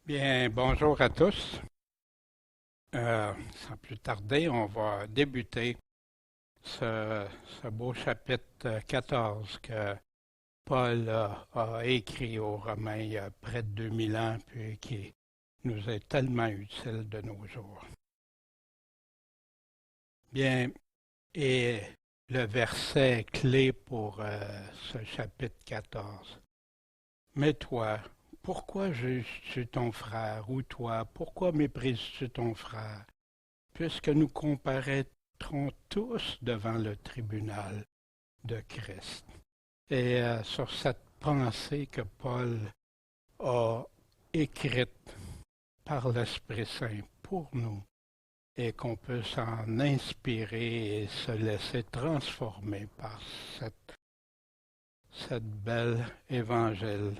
Bien, bonjour à tous. Sans plus tarder, on va débuter ce beau chapitre 14 que Paul a écrit aux Romains il y a près de 2000 ans, puis qui nous est tellement utile de nos jours. Bien, et le verset clé pour ce chapitre 14. Mais toi, pourquoi juges-tu ton frère, ou toi, pourquoi méprises-tu ton frère? Puisque nous comparaîtrons tous devant le tribunal de Christ. Et sur cette pensée que Paul a écrite par l'Esprit Saint pour nous, et qu'on peut s'en inspirer et se laisser transformer par cette belle évangile.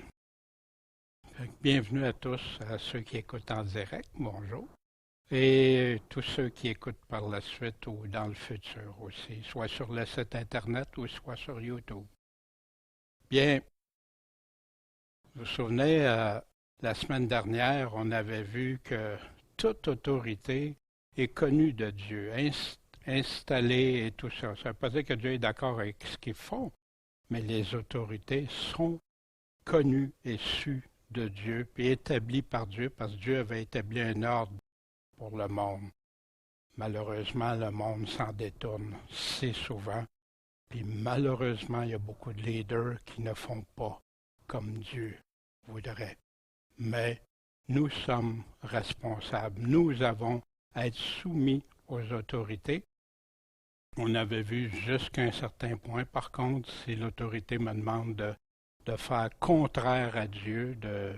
Bienvenue à tous, à ceux qui écoutent en direct, bonjour. Et tous ceux qui écoutent par la suite ou dans le futur aussi, soit sur le site Internet ou soit sur YouTube. Bien, vous vous souvenez, la semaine dernière, on avait vu que toute autorité est connue de Dieu, installée et tout ça. Ça ne veut pas dire que Dieu est d'accord avec ce qu'ils font, mais les autorités sont connues et sues de Dieu, puis établies par Dieu, parce que Dieu avait établi un ordre pour le monde. Malheureusement, le monde s'en détourne si souvent. Puis malheureusement, il y a beaucoup de leaders qui ne font pas comme Dieu voudrait. Mais nous sommes responsables. Nous avons à être soumis aux autorités. On avait vu jusqu'à un certain point. Par contre, si l'autorité me demande de faire contraire à Dieu, de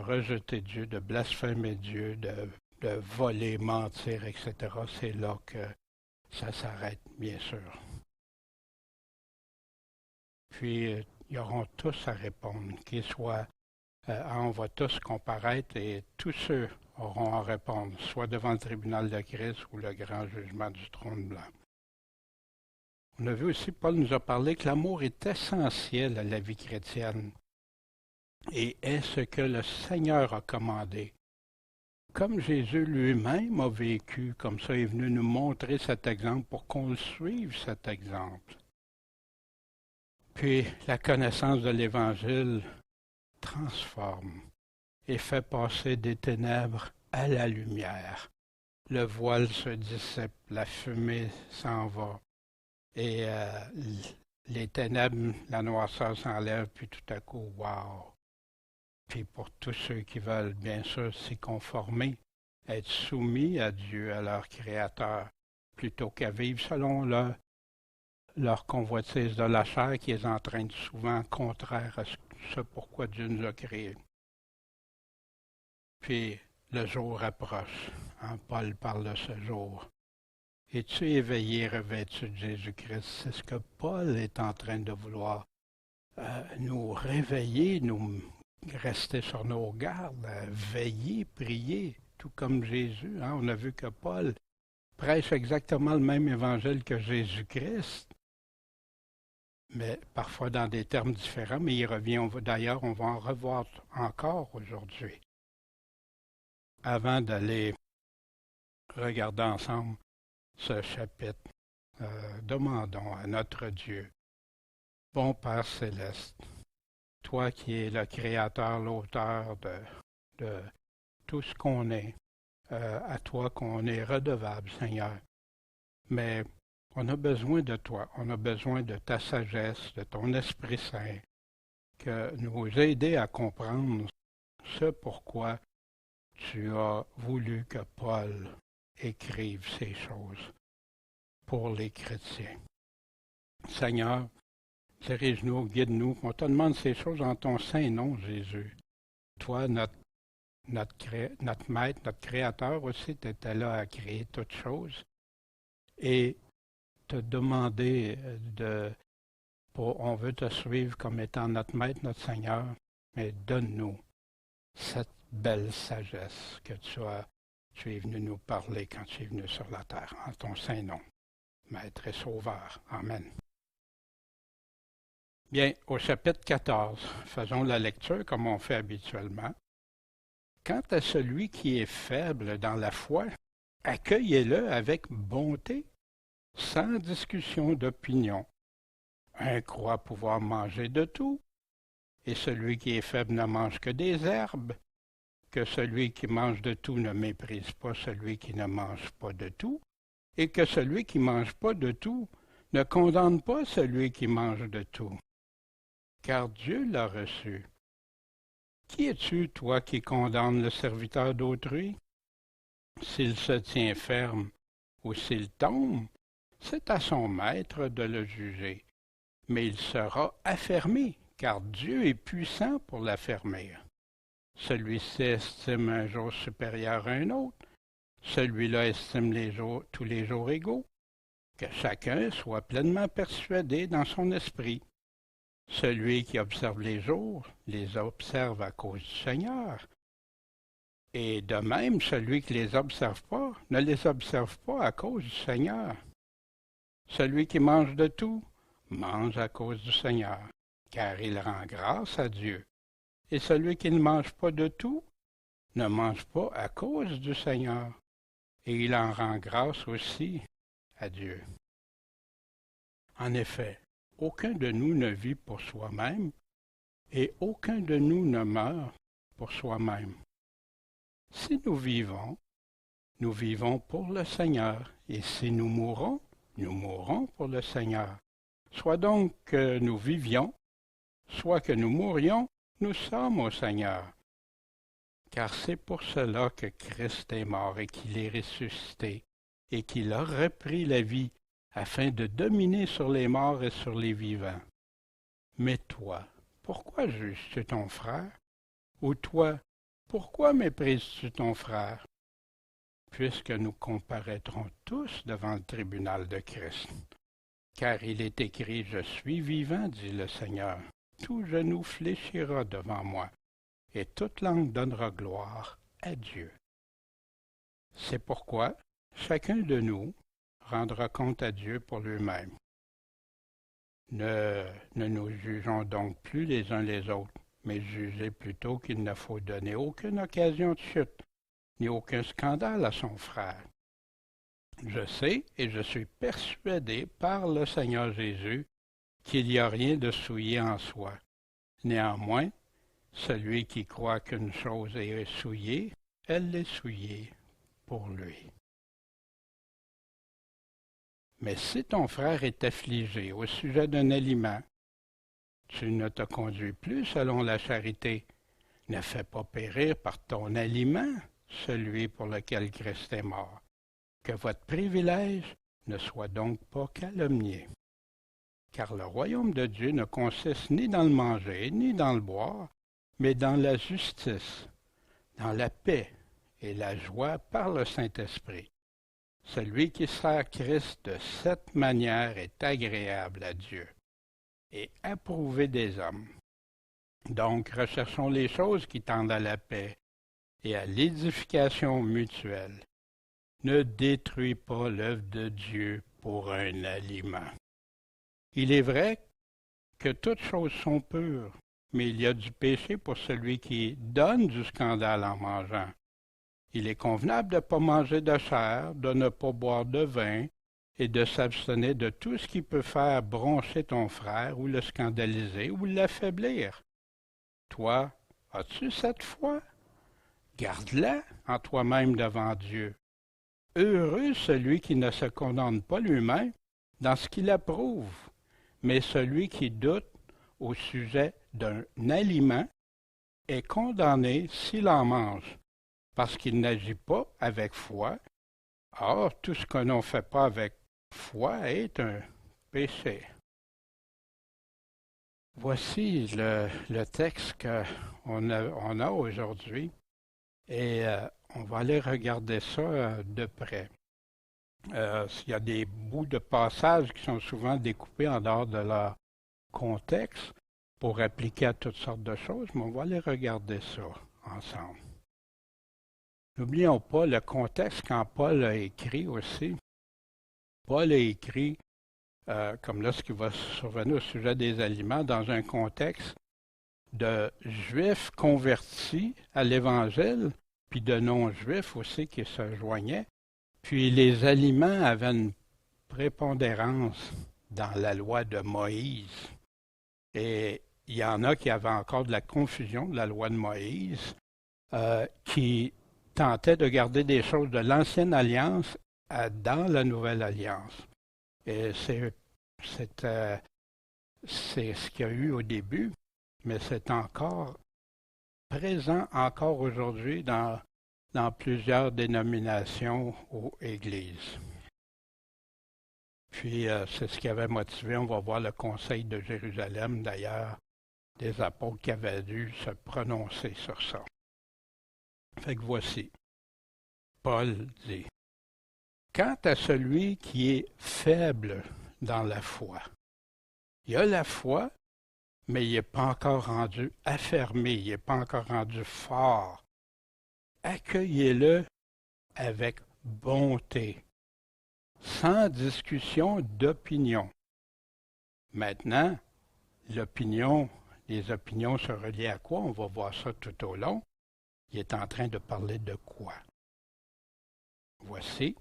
rejeter Dieu, de blasphémer Dieu, de voler, mentir, etc., c'est là que ça s'arrête, bien sûr. Puis, ils auront tous à répondre, qu'ils soient, on va tous comparaître et tous ceux auront à répondre, soit devant le tribunal de Christ ou le grand jugement du trône blanc. On a vu aussi, Paul nous a parlé que l'amour est essentiel à la vie chrétienne et est ce que le Seigneur a commandé. Comme Jésus lui-même a vécu, comme ça, il est venu nous montrer cet exemple pour qu'on le suive, cet exemple. Puis la connaissance de l'Évangile transforme et fait passer des ténèbres à la lumière. Le voile se dissipe, la fumée s'en va et les ténèbres, la noirceur s'enlève, puis tout à coup, wow! Puis pour tous ceux qui veulent bien sûr s'y conformer, être soumis à Dieu, à leur Créateur, plutôt qu'à vivre selon leur convoitise de la chair qui les entraîne souvent contraire à ce pourquoi Dieu nous a créés. Puis le jour approche. Hein, Paul parle de ce jour. Es-tu éveillé, revêtu de Jésus-Christ? C'est ce que Paul est en train de vouloir nous réveiller, nous rester sur nos gardes, veiller, prier, tout comme Jésus. Hein. On a vu que Paul prêche exactement le même évangile que Jésus-Christ, mais parfois dans des termes différents, mais il revient. D'ailleurs, on va en revoir encore aujourd'hui. Avant d'aller regarder ensemble ce chapitre, demandons à notre Dieu, bon Père céleste, toi qui es le créateur, l'auteur de tout ce qu'on est, à toi qu'on est redevable, Seigneur. Mais on a besoin de toi, on a besoin de ta sagesse, de ton Esprit Saint, que nous aider à comprendre ce pourquoi tu as voulu que Paul écrive ces choses pour les chrétiens. Seigneur, dirige-nous, guide-nous. On te demande ces choses en ton saint nom, Jésus. Toi, notre maître, notre créateur aussi, tu étais là à créer toutes choses. Et te demander on veut te suivre comme étant notre maître, notre Seigneur, mais donne-nous cette belle sagesse que tu es venu nous parler quand tu es venu sur la terre, en ton saint nom, Maître et Sauveur. Amen. Bien, au chapitre 14, faisons la lecture comme on fait habituellement. quant à celui qui est faible dans la foi, accueillez-le avec bonté, sans discussion d'opinion. Un croit pouvoir manger de tout, et celui qui est faible ne mange que des herbes, que celui qui mange de tout ne méprise pas celui qui ne mange pas de tout, et que celui qui ne mange pas de tout ne condamne pas celui qui mange de tout, car Dieu l'a reçu. Qui es-tu, toi, qui condamnes le serviteur d'autrui? S'il se tient ferme ou s'il tombe, c'est à son maître de le juger, mais il sera affermi, car Dieu est puissant pour l'affermir. Celui-ci estime un jour supérieur à un autre, celui-là estime tous les jours égaux. Que chacun soit pleinement persuadé dans son esprit. Celui qui observe les jours les observe à cause du Seigneur. Et de même, celui qui ne les observe pas ne les observe pas à cause du Seigneur. Celui qui mange de tout mange à cause du Seigneur, car il rend grâce à Dieu. Et celui qui ne mange pas de tout ne mange pas à cause du Seigneur, et il en rend grâce aussi à Dieu. En effet, aucun de nous ne vit pour soi-même, et aucun de nous ne meurt pour soi-même. Si nous vivons pour le Seigneur, et si nous mourrons pour le Seigneur. Soit donc que nous vivions, soit que nous mourions, nous sommes au Seigneur. Car c'est pour cela que Christ est mort et qu'il est ressuscité, et qu'il a repris la vie, afin de dominer sur les morts et sur les vivants. Mais toi, pourquoi juges-tu ton frère? Ou toi, pourquoi méprises-tu ton frère? Puisque nous comparaîtrons tous devant le tribunal de Christ. Car il est écrit, « Je suis vivant, dit le Seigneur. Tout genou fléchira devant moi, et toute langue donnera gloire à Dieu. » C'est pourquoi chacun de nous rendra compte à Dieu pour lui-même. Ne nous jugeons donc plus les uns les autres, mais jugez plutôt qu'il ne faut donner aucune occasion de chute, ni aucun scandale à son frère. Je sais et je suis persuadé par le Seigneur Jésus qu'il n'y a rien de souillé en soi. Néanmoins, celui qui croit qu'une chose est souillée, elle est souillée pour lui. Mais si ton frère est affligé au sujet d'un aliment, tu ne te conduis plus selon la charité. Ne fais pas périr par ton aliment celui pour lequel Christ est mort. Que votre privilège ne soit donc pas calomnié. Car le royaume de Dieu ne consiste ni dans le manger, ni dans le boire, mais dans la justice, dans la paix et la joie par le Saint-Esprit. Celui qui sert Christ de cette manière est agréable à Dieu et approuvé des hommes. Donc, recherchons les choses qui tendent à la paix et à l'édification mutuelle. Ne détruis pas l'œuvre de Dieu pour un aliment. Il est vrai que toutes choses sont pures, mais il y a du péché pour celui qui donne du scandale en mangeant. Il est convenable de ne pas manger de chair, de ne pas boire de vin, et de s'abstenir de tout ce qui peut faire broncher ton frère, ou le scandaliser, ou l'affaiblir. Toi, as-tu cette foi? Garde-la en toi-même devant Dieu. Heureux celui qui ne se condamne pas lui-même dans ce qu'il approuve, mais celui qui doute au sujet d'un aliment est condamné s'il en mange, parce qu'il n'agit pas avec foi. Or, tout ce que l'on ne fait pas avec foi est un péché. Voici le texte qu'on a aujourd'hui, et on va aller regarder ça de près. Il y a des bouts de passages qui sont souvent découpés en dehors de leur contexte pour appliquer à toutes sortes de choses, mais on va aller regarder ça ensemble. N'oublions pas le contexte quand Paul a écrit aussi. Paul a écrit, comme là ce qui va survenir au sujet des aliments, dans un contexte de Juifs convertis à l'Évangile, puis de non-Juifs aussi qui se joignaient. Puis les aliments avaient une prépondérance dans la loi de Moïse. Et il y en a qui avaient encore de la confusion de la loi de Moïse, qui tentaient de garder des choses de l'Ancienne Alliance dans la Nouvelle Alliance. Et c'est ce qu'il y a eu au début, mais c'est encore présent encore aujourd'hui dans plusieurs dénominations ou églises. Puis c'est ce qui avait motivé, on va voir le Conseil de Jérusalem d'ailleurs, des apôtres qui avaient dû se prononcer sur ça. Fait que voici, Paul dit, « Quant à celui qui est faible dans la foi, il a la foi, mais il n'est pas encore rendu affermé, il n'est pas encore rendu fort. Accueillez-le avec bonté, sans discussion d'opinion. » Maintenant, les opinions se relient à quoi? On va voir ça tout au long. Il est en train de parler de quoi? Voici,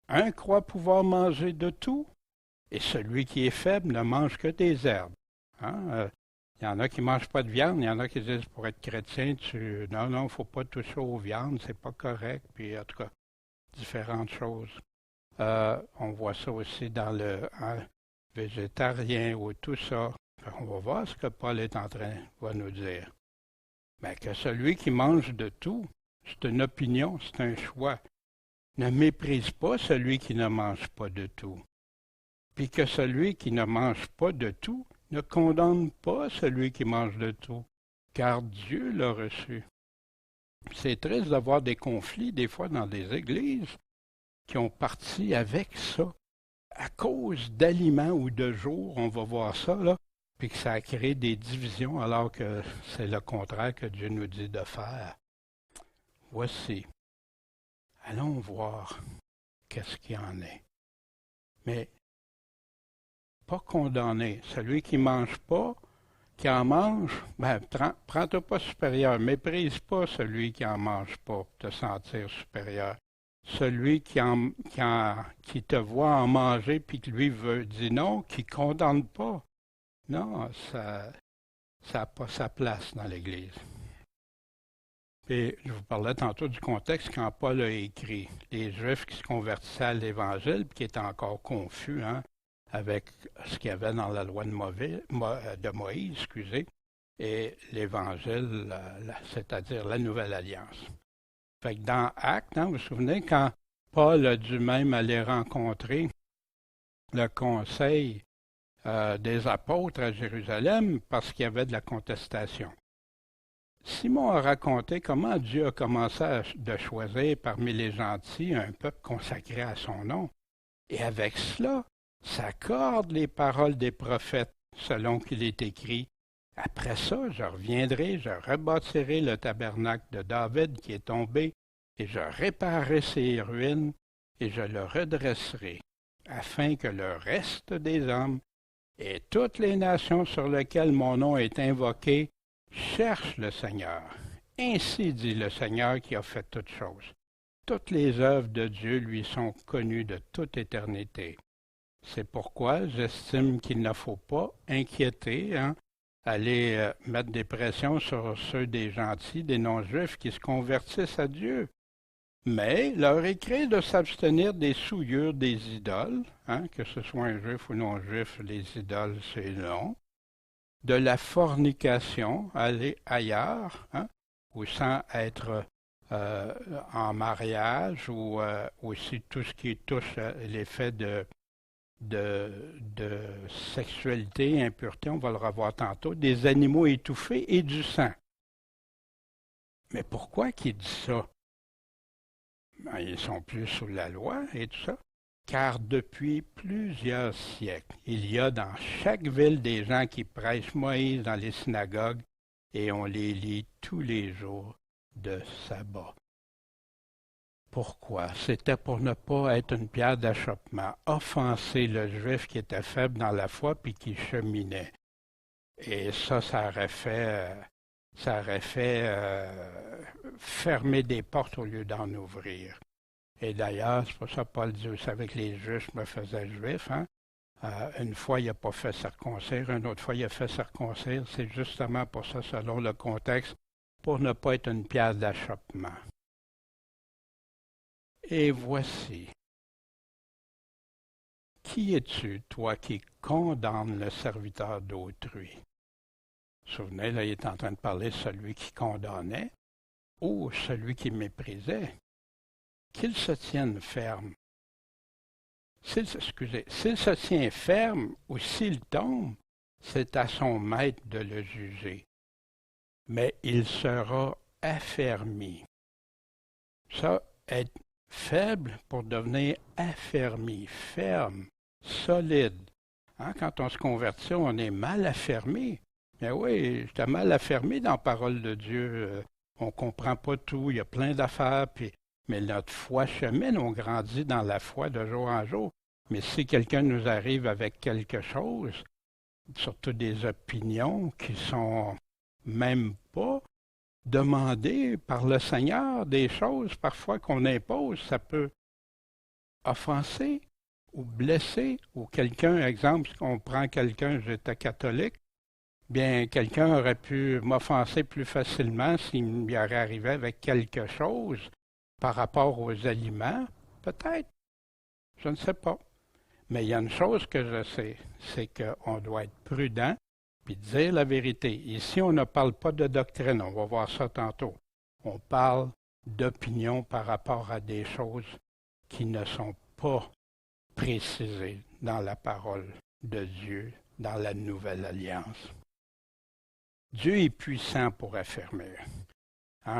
un croit pouvoir manger de tout, et celui qui est faible ne mange que des herbes. Hein? Il y en a qui ne mangent pas de viande, il y en a qui disent pour être chrétien, non, il ne faut pas toucher aux viandes, c'est pas correct, puis en tout cas, différentes choses. On voit ça aussi dans le végétarien ou tout ça. On va voir ce que Paul est en train de nous dire. Mais que celui qui mange de tout, c'est une opinion, c'est un choix. Ne méprise pas celui qui ne mange pas de tout. Puis que celui qui ne mange pas de tout ne condamne pas celui qui mange de tout, car Dieu l'a reçu. C'est triste d'avoir des conflits, des fois, dans des églises qui ont parti avec ça, à cause d'aliments ou de jours, on va voir ça, là, puis que ça a créé des divisions alors que c'est le contraire que Dieu nous dit de faire. Voici. Allons voir qu'est-ce qu'il y en est. Mais pas condamné. Celui qui ne mange pas, qui en mange, ben, prends-toi pas supérieur. Méprise pas celui qui en mange pas pour te sentir supérieur. Celui qui te voit en manger puis qui lui dit non, qui ne condamne pas. Non, ça n'a pas sa place dans l'Église. Et je vous parlais tantôt du contexte quand Paul a écrit. Les Juifs qui se convertissaient à l'Évangile puis qui étaient encore confus avec ce qu'il y avait dans la loi de Moïse, et l'Évangile, c'est-à-dire la Nouvelle Alliance. Fait que dans Actes, vous vous souvenez, quand Paul a dû même aller rencontrer le conseil des apôtres à Jérusalem parce qu'il y avait de la contestation. Simon a raconté comment Dieu a commencé de choisir parmi les gentils un peuple consacré à son nom. Et avec cela, s'accordent les paroles des prophètes, selon qu'il est écrit. Après ça, je reviendrai, je rebâtirai le tabernacle de David qui est tombé, et je réparerai ses ruines, et je le redresserai, afin que le reste des hommes et toutes les nations sur lesquelles mon nom est invoqué cherchent le Seigneur. Ainsi dit le Seigneur qui a fait toutes choses. Toutes les œuvres de Dieu lui sont connues de toute éternité. C'est pourquoi j'estime qu'il ne faut pas inquiéter, aller mettre des pressions sur ceux des gentils, des non-juifs qui se convertissent à Dieu. Mais leur écrire de s'abstenir des souillures des idoles, que ce soit un juif ou non-juif, les idoles c'est non, de la fornication, aller ailleurs, ou sans être en mariage, ou aussi tout ce qui touche l'effet de sexualité, impureté, on va le revoir tantôt, des animaux étouffés et du sang. Mais pourquoi qu'il dit ça? Ben, ils sont plus sous la loi et tout ça. Car depuis plusieurs siècles, il y a dans chaque ville des gens qui prêchent Moïse dans les synagogues et on les lit tous les jours de sabbat. Pourquoi? C'était pour ne pas être une pierre d'achoppement, offenser le juif qui était faible dans la foi puis qui cheminait. Et ça aurait fait ça aurait fait fermer des portes au lieu d'en ouvrir. Et d'ailleurs, c'est pour ça que Paul dit, vous savez que les juifs me faisaient juif, hein? Une fois, il n'a pas fait circoncire, une autre fois, il a fait circoncire. C'est justement pour ça, selon le contexte, pour ne pas être une pierre d'achoppement. Et voici. Qui es-tu, toi, qui condamnes le serviteur d'autrui? Vous vous souvenez, là, il est en train de parler de celui qui condamnait ou celui qui méprisait. Qu'il se tienne ferme. S'il se tient ferme ou s'il tombe, c'est à son maître de le juger. Mais il sera affermi. Ça, être faible pour devenir affermi, ferme, solide. Hein, quand on se convertit, on est mal affermi. Mais oui, j'étais mal affermi dans la parole de Dieu. On ne comprend pas tout, il y a plein d'affaires, mais notre foi chemine, on grandit dans la foi de jour en jour. Mais si quelqu'un nous arrive avec quelque chose, surtout des opinions qui sont même pas demandées par le Seigneur, des choses parfois qu'on impose, ça peut offenser ou blesser, ou quelqu'un, exemple, si on prend quelqu'un, j'étais catholique, bien, quelqu'un aurait pu m'offenser plus facilement s'il m'y aurait arrivé avec quelque chose par rapport aux aliments, peut-être, je ne sais pas. Mais il y a une chose que je sais, c'est qu'on doit être prudent puis dire la vérité. Ici, on ne parle pas de doctrine, on va voir ça tantôt. On parle d'opinion par rapport à des choses qui ne sont pas précisées dans la parole de Dieu, dans la nouvelle alliance. Dieu est puissant pour affermir.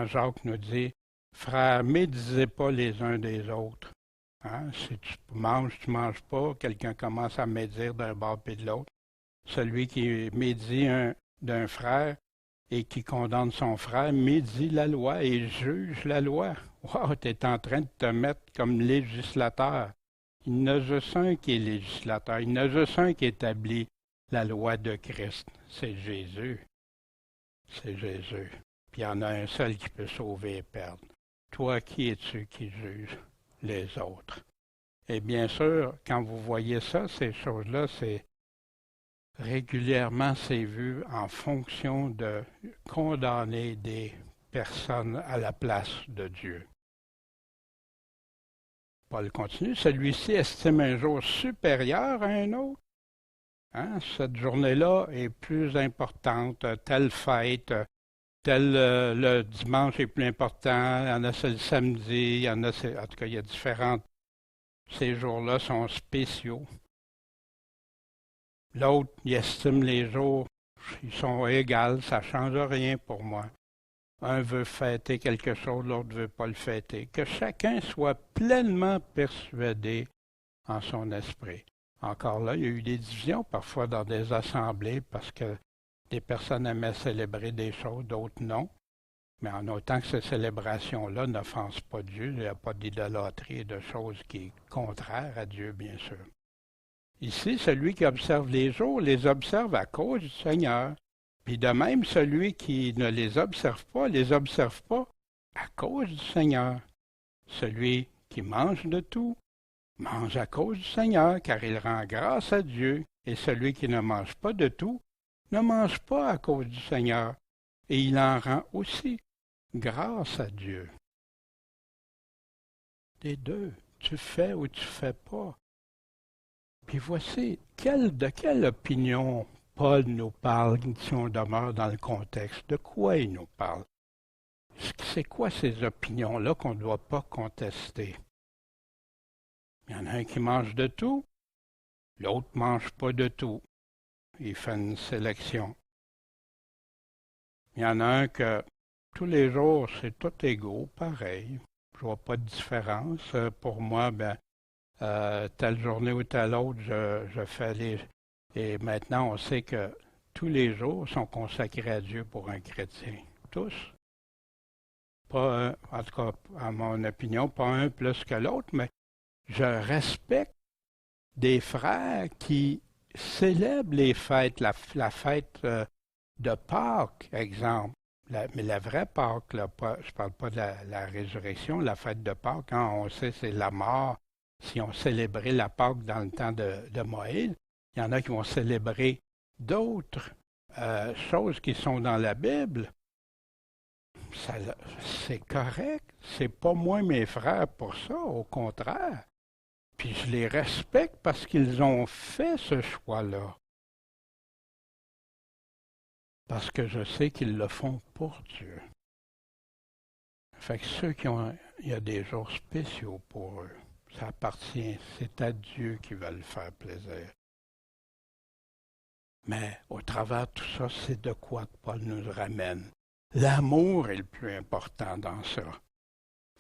Jacques nous dit, frères, médisez pas les uns des autres. Hein? Si tu manges pas, quelqu'un commence à médire d'un bord et de l'autre. Celui qui médit d'un frère et qui condamne son frère médit la loi et juge la loi. Wow, tu es en train de te mettre comme législateur. Il n'y en a juste un qui est législateur. Il n'y en a juste un qui établit la loi de Christ. C'est Jésus. C'est Jésus. Puis il y en a un seul qui peut sauver et perdre. Toi, qui es-tu qui juge les autres? Et bien sûr, quand vous voyez ça, ces choses-là, c'est régulièrement, c'est vu en fonction de condamner des personnes à la place de Dieu. Paul continue, celui-ci estime un jour supérieur à un autre. Hein? Cette journée-là est plus importante, telle fête, le dimanche est plus important, il y en a c'est le samedi, il y en a, en tout cas, il y a différentes. Ces jours-là sont spéciaux. L'autre, il estime les jours, ils sont égaux, ça ne change rien pour moi. Un veut fêter quelque chose, l'autre ne veut pas le fêter. Que chacun soit pleinement persuadé en son esprit. Encore là, il y a eu des divisions parfois dans des assemblées parce que des personnes aimaient célébrer des choses, d'autres non. Mais en autant que ces célébrations-là n'offensent pas Dieu, il n'y a pas d'idolâtrie et de choses qui sont contraires à Dieu, bien sûr. Ici, celui qui observe les jours les observe à cause du Seigneur. Puis de même, celui qui ne les observe pas à cause du Seigneur. Celui qui mange de tout mange à cause du Seigneur, car il rend grâce à Dieu. Et celui qui ne mange pas de tout ne mange pas à cause du Seigneur. Et il en rend aussi grâce à Dieu. Des deux, tu fais ou tu fais pas. Puis voici, de quelle opinion Paul nous parle si on demeure dans le contexte? De quoi il nous parle? C'est quoi ces opinions-là qu'on ne doit pas contester? Il y en a un qui mange de tout, l'autre ne mange pas de tout. Il fait une sélection. Il y en a un que tous les jours, c'est tout égaux, pareil. Je vois pas de différence. Pour moi, telle journée ou telle autre, je fais les... Et maintenant, on sait que tous les jours sont consacrés à Dieu pour un chrétien. Tous. Pas un, en tout cas, à mon opinion, pas un plus que l'autre, mais je respecte des frères qui célèbrent les fêtes, la fête de Pâques, exemple. Mais la vraie Pâque, là, je ne parle pas de la résurrection, la fête de Pâques, hein, on sait c'est la mort. Si on célébrait la Pâque dans le temps de Moïse, il y en a qui vont célébrer d'autres choses qui sont dans la Bible. C'est correct. C'est pas moi mes frères pour ça, au contraire. Puis je les respecte parce qu'ils ont fait ce choix-là. Parce que je sais qu'ils le font pour Dieu. Fait que ceux qui ont, il y a des jours spéciaux pour eux. Ça appartient, c'est à Dieu qui va le faire plaisir. Mais au travers de tout ça, c'est de quoi que Paul nous ramène. L'amour est le plus important dans ça.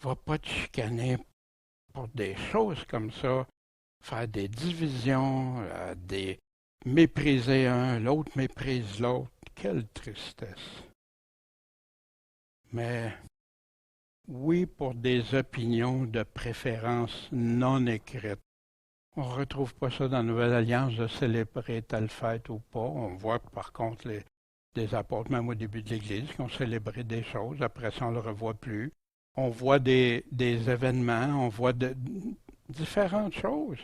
Va pas te chicaner pour des choses comme ça, faire des divisions, des mépriser un, l'autre méprise l'autre. Quelle tristesse. Mais oui, pour des opinions de préférence non écrites. On ne retrouve pas ça dans la Nouvelle Alliance de célébrer telle fête ou pas. On voit par contre des apôtres, même au début de l'Église, qui ont célébré des choses. Après ça, on ne le revoit plus. On voit des événements, on voit différentes choses.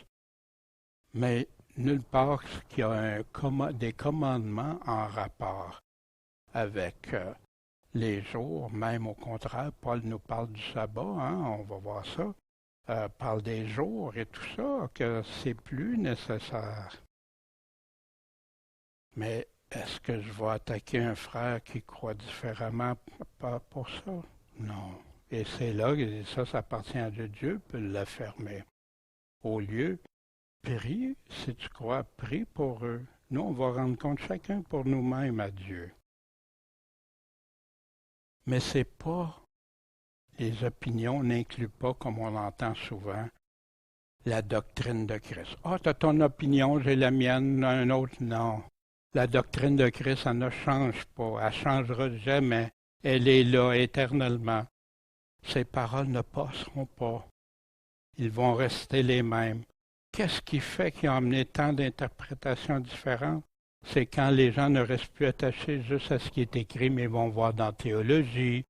Mais nulle part qu'il y a des commandements en rapport avec les jours. Même au contraire, Paul nous parle du sabbat, hein, on va voir ça. Parle des jours et tout ça, que c'est plus nécessaire. Mais est-ce que je vais attaquer un frère qui croit différemment pour ça? Non. Et c'est là que ça appartient à Dieu. Dieu peut l'affirmer. Au lieu, prie, si tu crois, prie pour eux. Nous, on va rendre compte chacun pour nous-mêmes à Dieu. Mais c'est pas, les opinions n'incluent pas, comme on l'entend souvent, la doctrine de Christ. Ah, tu as ton opinion, j'ai la mienne, un autre, non. La doctrine de Christ, elle ne change pas, elle ne changera jamais. Elle est là éternellement. Ces paroles ne passeront pas. Ils vont rester les mêmes. Qu'est-ce qui fait qu'ils ont amené tant d'interprétations différentes? C'est quand les gens ne restent plus attachés juste à ce qui est écrit, mais vont voir dans la théologie.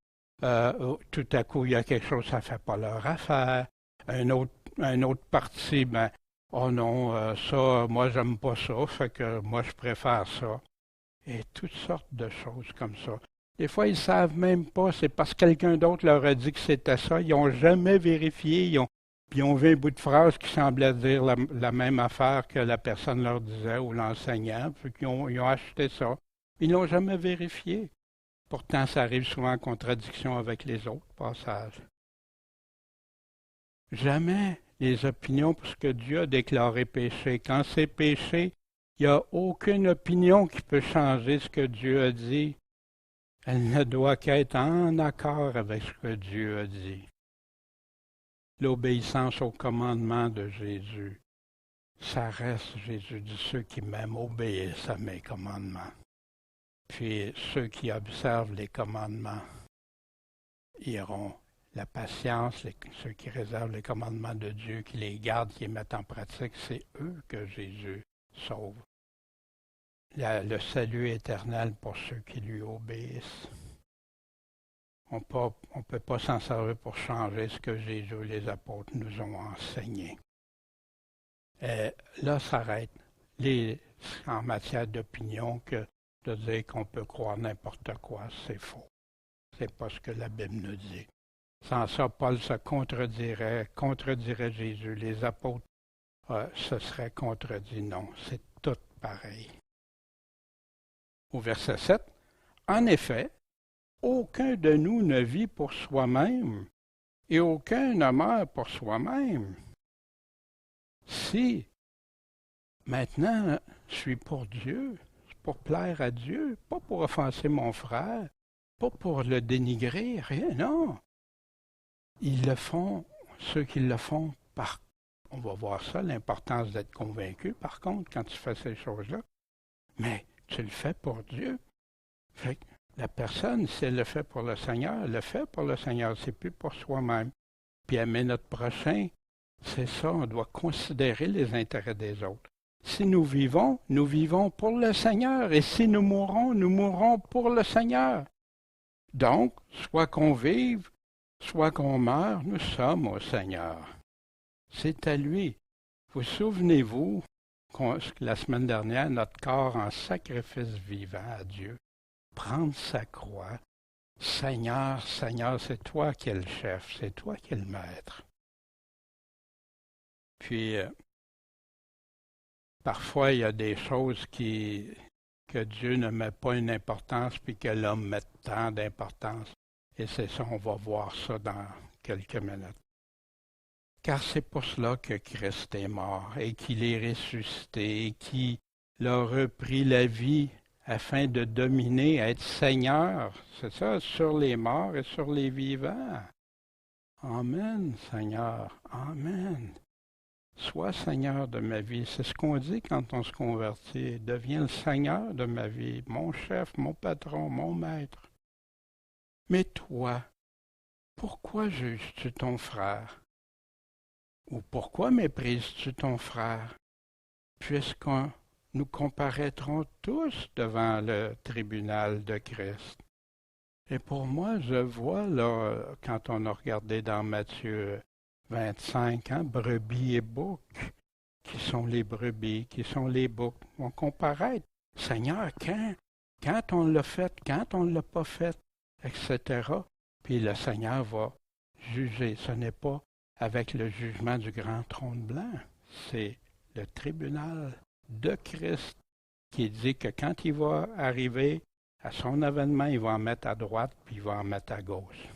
Tout à coup, il y a quelque chose, ça ne fait pas leur affaire. Un autre parti, ben, oh non, ça, moi, j'aime pas ça, fait que moi, je préfère ça. Et toutes sortes de choses comme ça. Des fois, ils ne savent même pas, c'est parce que quelqu'un d'autre leur a dit que c'était ça. Ils n'ont jamais vérifié, puis ils ont vu un bout de phrase qui semblait dire la même affaire que la personne leur disait ou l'enseignant, puis ils ont acheté ça. Ils ne l'ont jamais vérifié. Pourtant, ça arrive souvent en contradiction avec les autres passages. Jamais les opinions, parce que Dieu a déclaré péché. Quand c'est péché, il n'y a aucune opinion qui peut changer ce que Dieu a dit. Elle ne doit qu'être en accord avec ce que Dieu a dit. L'obéissance au commandement de Jésus, ça reste, Jésus dit, ceux qui m'aiment obéissent à mes commandements. Puis ceux qui observent les commandements iront. La patience, ceux qui réservent les commandements de Dieu, qui les gardent, qui les mettent en pratique, c'est eux que Jésus sauve. Le salut éternel pour ceux qui lui obéissent. On ne peut pas s'en servir pour changer ce que Jésus et les apôtres nous ont enseigné. Et là s'arrête en matière d'opinion que de dire qu'on peut croire n'importe quoi, c'est faux. C'est pas ce que la Bible nous dit. Sans ça, Paul se contredirait Jésus. Les apôtres se seraient contredits. Non, c'est tout pareil. Au verset 7, en effet, aucun de nous ne vit pour soi-même et aucun ne meurt pour soi-même. Si maintenant je suis pour Dieu, c'est pour plaire à Dieu, pas pour offenser mon frère, pas pour le dénigrer, rien, non. Ils le font, ceux qui le font on va voir ça, l'importance d'être convaincu, par contre, quand tu fais ces choses-là. Mais tu le fais pour Dieu. Fait que la personne, si elle le fait pour le Seigneur, elle le fait pour le Seigneur, c'est plus pour soi-même. Puis aimer notre prochain, c'est ça, on doit considérer les intérêts des autres. Si nous vivons pour le Seigneur. Et si nous mourrons pour le Seigneur. Donc, soit qu'on vive, soit qu'on meure, nous sommes au Seigneur. C'est à lui. Vous souvenez-vous que la semaine dernière, notre corps en sacrifice vivant à Dieu, prendre sa croix. Seigneur, Seigneur, c'est toi qui es le chef, c'est toi qui es le maître. Puis, parfois, il y a des choses que Dieu ne met pas une importance, puis que l'homme met tant d'importance. Et c'est ça, on va voir ça dans quelques minutes. Car c'est pour cela que Christ est mort et qu'il est ressuscité et qu'il a repris la vie afin de dominer, être Seigneur, c'est ça, sur les morts et sur les vivants. Amen, Seigneur, Amen. Sois Seigneur de ma vie. C'est ce qu'on dit quand on se convertit. Deviens le Seigneur de ma vie, mon chef, mon patron, mon maître. Mais toi, pourquoi juges-tu ton frère? Ou pourquoi méprises-tu ton frère? Puisque nous comparaîtrons tous devant le tribunal de Christ. Et pour moi, je vois, là, quand on a regardé dans Matthieu 25, brebis et boucs, qui sont les brebis, qui sont les boucs, vont comparaître. Seigneur, quand on l'a fait, quand on ne l'a pas fait, etc. Puis le Seigneur va juger. Ce n'est pas avec le jugement du grand trône blanc, c'est le tribunal de Christ qui dit que quand il va arriver à son avènement, il va en mettre à droite, puis il va en mettre à gauche.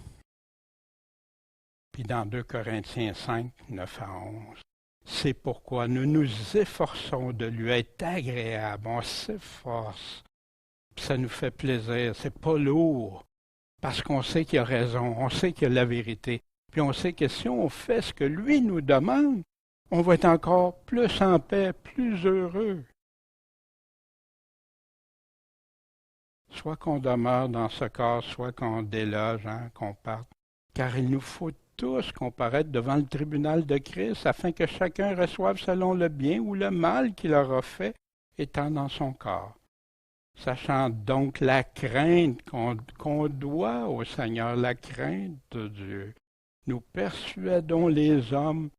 Puis dans 2 Corinthiens 5, 9 à 11, c'est pourquoi nous nous efforçons de lui être agréable, on s'efforce, puis ça nous fait plaisir, c'est pas lourd, parce qu'on sait qu'il a raison, on sait qu'il a la vérité, puis on sait que si on fait ce que lui nous demande, on va être encore plus en paix, plus heureux. Soit qu'on demeure dans ce corps, soit qu'on déloge, qu'on parte. Car il nous faut tous comparaître devant le tribunal de Christ afin que chacun reçoive selon le bien ou le mal qu'il aura fait étant dans son corps. Sachant donc la crainte qu'on doit au Seigneur, la crainte de Dieu. Nous persuadons les hommes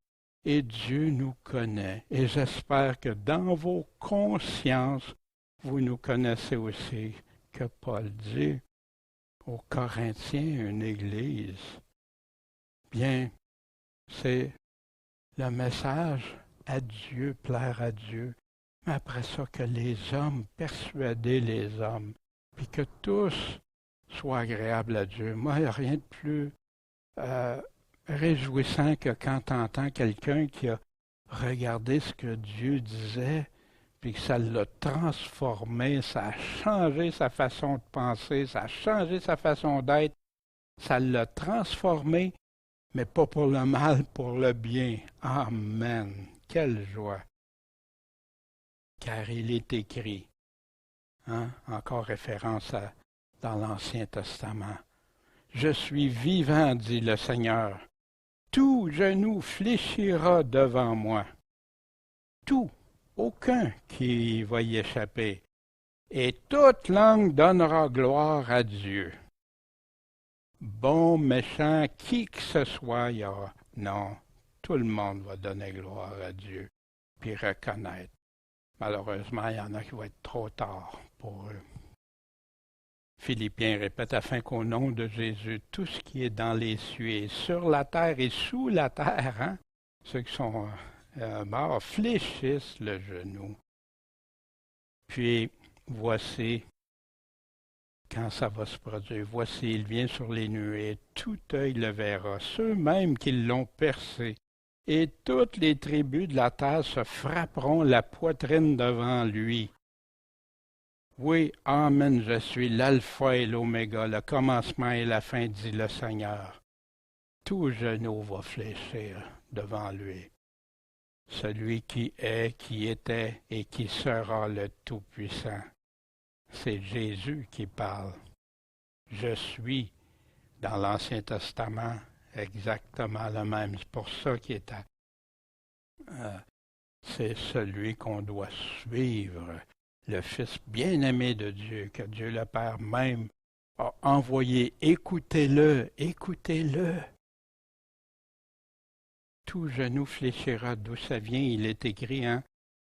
et Dieu nous connaît. Et j'espère que dans vos consciences, vous nous connaissez aussi, que Paul dit aux Corinthiens, une église. Bien, c'est le message à Dieu, plaire à Dieu. Mais après ça, que les hommes, persuader les hommes, puis que tous soient agréables à Dieu. Moi, il n'y a rien de plus réjouissant que quand tu entends quelqu'un qui a regardé ce que Dieu disait, puis que ça l'a transformé, ça a changé sa façon de penser, ça a changé sa façon d'être, ça l'a transformé, mais pas pour le mal, pour le bien. Amen. Quelle joie. Car il est écrit, encore référence dans l'Ancien Testament. Je suis vivant, dit le Seigneur. Tout genou fléchira devant moi. Tout, aucun qui va y échapper. Et toute langue donnera gloire à Dieu. Bon, méchant, qui que ce soit, il y aura. Non, tout le monde va donner gloire à Dieu, puis reconnaître. Malheureusement, il y en a qui vont être trop tard pour eux. Philippiens répète, afin qu'au nom de Jésus, tout ce qui est dans les cieux et sur la terre et sous la terre, ceux qui sont morts, fléchissent le genou. Puis, voici, quand ça va se produire, voici, il vient sur les nuées, tout œil le verra, ceux même qui l'ont percé, et toutes les tribus de la terre se frapperont la poitrine devant lui. Oui, Amen, je suis l'alpha et l'oméga, le commencement et la fin, dit le Seigneur. Tout genou va fléchir devant lui. Celui qui est, qui était et qui sera le Tout-Puissant. C'est Jésus qui parle. Je suis dans l'Ancien Testament exactement le même. C'est pour ça qu'il est c'est celui qu'on doit suivre. Le Fils bien-aimé de Dieu, que Dieu le Père même a envoyé. Écoutez-le, écoutez-le. Tout genou fléchira. D'où ça vient? Il est écrit, hein?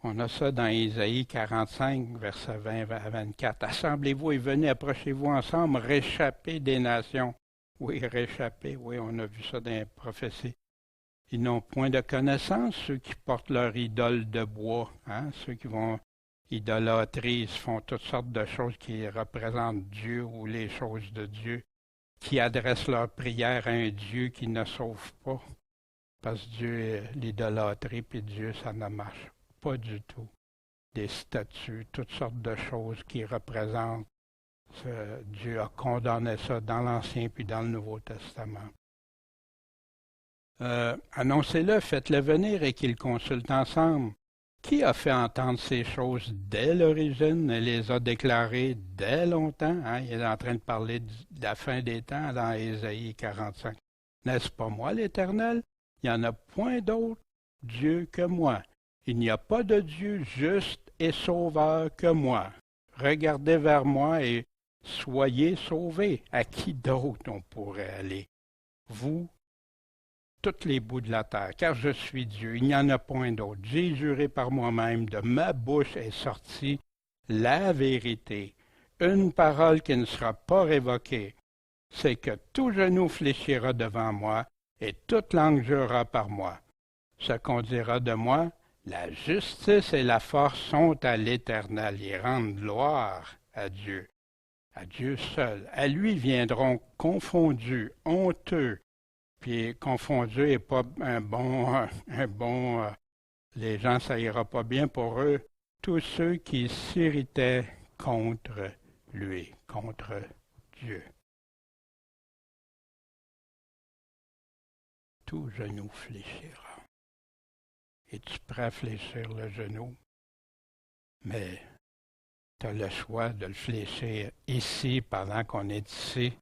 On a ça dans Ésaïe 45, versets 20 à 24. Assemblez-vous et venez, approchez-vous ensemble, réchappez des nations. Oui, réchapper, oui, on a vu ça dans les prophéties. Ils n'ont point de connaissance, ceux qui portent leur idole de bois, hein? Ceux qui vont idolâtrer, ils se font toutes sortes de choses qui représentent Dieu ou les choses de Dieu, qui adressent leur prière à un Dieu qui ne sauve pas. Parce que Dieu, l'idolâtrie, puis Dieu, ça ne marche pas du tout. Des statues, toutes sortes de choses qui représentent. Dieu a condamné ça dans l'Ancien puis dans le Nouveau Testament. Annoncez-le, faites-le venir et qu'ils consultent ensemble. Qui a fait entendre ces choses dès l'origine et les a déclarées dès longtemps? Hein? Il est en train de parler de la fin des temps dans Ésaïe 45. N'est-ce pas moi, l'Éternel? Il n'y en a point d'autre Dieu que moi. Il n'y a pas de Dieu juste et sauveur que moi. Regardez vers moi et soyez sauvés. À qui d'autre on pourrait aller? Vous, tous les bouts de la terre, car je suis Dieu, il n'y en a point d'autre. J'ai juré par moi-même, de ma bouche est sortie la vérité, une parole qui ne sera pas révoquée. C'est que tout genou fléchira devant moi et toute langue jurera par moi. Ce qu'on dira de moi, la justice et la force sont à l'Éternel, ils rendent gloire à Dieu seul. À lui viendront confondus, honteux, puis confondu n'est pas les gens, ça ira pas bien pour eux. Tous ceux qui s'irritaient contre lui, contre Dieu. Tout genou fléchira. Es-tu prêt à fléchir le genou? Mais tu as le choix de le fléchir ici, pendant qu'on est ici,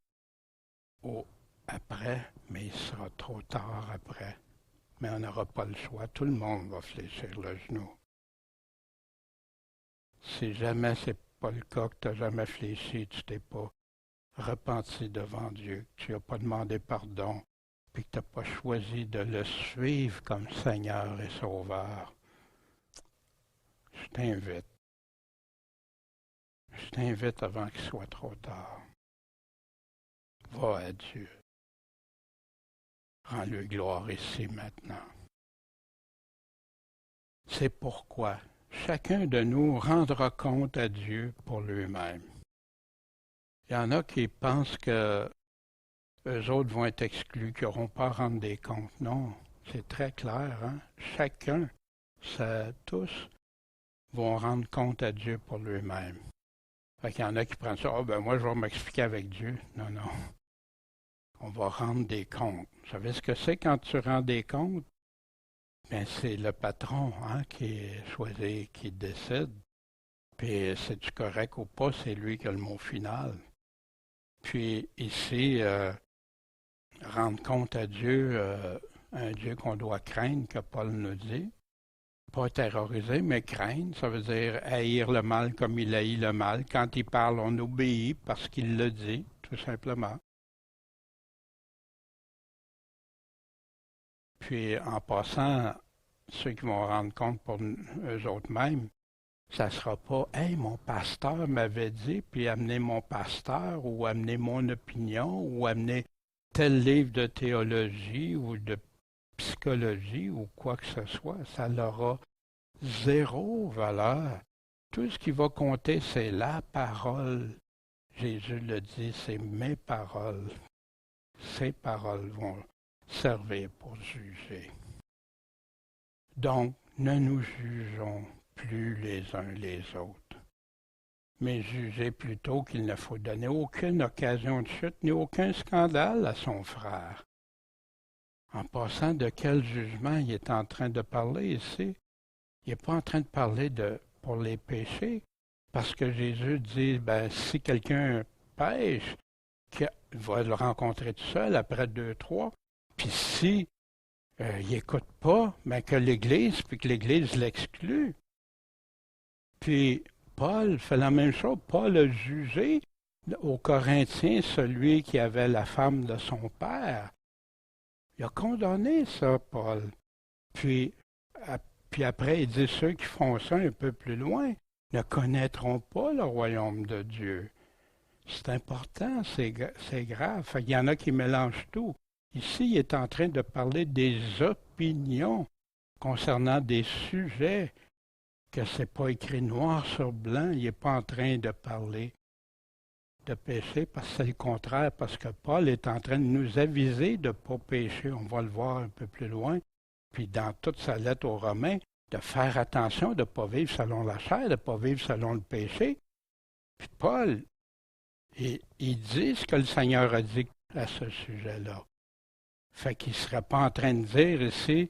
ou après, mais il sera trop tard après. Mais on n'aura pas le choix. Tout le monde va fléchir le genou. Si jamais c'est pas le cas, que tu n'as jamais fléchi, tu t'es pas repenti devant Dieu, que tu n'as pas demandé pardon, puis que tu n'as pas choisi de le suivre comme Seigneur et Sauveur, je t'invite avant qu'il soit trop tard. Va à Dieu. Rends-lui gloire ici maintenant. C'est pourquoi chacun de nous rendra compte à Dieu pour lui-même. Il y en a qui pensent que eux autres vont être exclus, qu'ils n'auront pas à rendre des comptes. Non, c'est très clair. Hein? Chacun, tous, vont rendre compte à Dieu pour lui-même. Fait qu'il y en a qui prennent ça, moi je vais m'expliquer avec Dieu. Non, non. On va rendre des comptes. Vous savez ce que c'est quand tu rends des comptes? Bien, c'est le patron qui est choisi, qui décide. Puis, c'est-tu correct ou pas, c'est lui qui a le mot final. Puis, ici, rendre compte à Dieu, un Dieu qu'on doit craindre, que Paul nous dit. Pas terroriser, mais craindre, ça veut dire haïr le mal comme il haït le mal. Quand il parle, on obéit parce qu'il le dit, tout simplement. Puis, en passant, ceux qui vont rendre compte pour eux autres mêmes, ça ne sera pas « Hey, mon pasteur m'avait dit, puis amener mon pasteur, ou amener mon opinion, ou amener tel livre de théologie ou de psychologie, ou quoi que ce soit. » Ça n'aura zéro valeur. Tout ce qui va compter, c'est la parole. Jésus le dit, c'est mes paroles. Ces paroles vont servir pour juger. Donc, ne nous jugeons plus les uns les autres, mais jugez plutôt qu'il ne faut donner aucune occasion de chute ni aucun scandale à son frère. En passant, de quel jugement il est en train de parler ici? Il n'est pas en train de parler pour les péchés, parce que Jésus dit, si quelqu'un pêche, qu'il va le rencontrer tout seul après 2, 3, puis si il n'écoute pas, que l'Église, puis que l'Église l'exclut. Puis Paul fait la même chose. Paul a jugé Aux Corinthiens, celui qui avait la femme de son père, il a condamné ça, Paul. Puis, puis après, il dit ceux qui font ça un peu plus loin ne connaîtront pas le royaume de Dieu. C'est important, c'est grave. Il y en a qui mélangent tout. Ici, il est en train de parler des opinions concernant des sujets que c'est pas écrit noir sur blanc. Il n'est pas en train de parler de péché parce que c'est le contraire, parce que Paul est en train de nous aviser de ne pas pécher. On va le voir un peu plus loin. Puis dans toute sa lettre aux Romains, de faire attention de ne pas vivre selon la chair, de ne pas vivre selon le péché. Puis Paul, il dit ce que le Seigneur a dit à ce sujet-là. Fait qu'il ne serait pas en train de dire ici,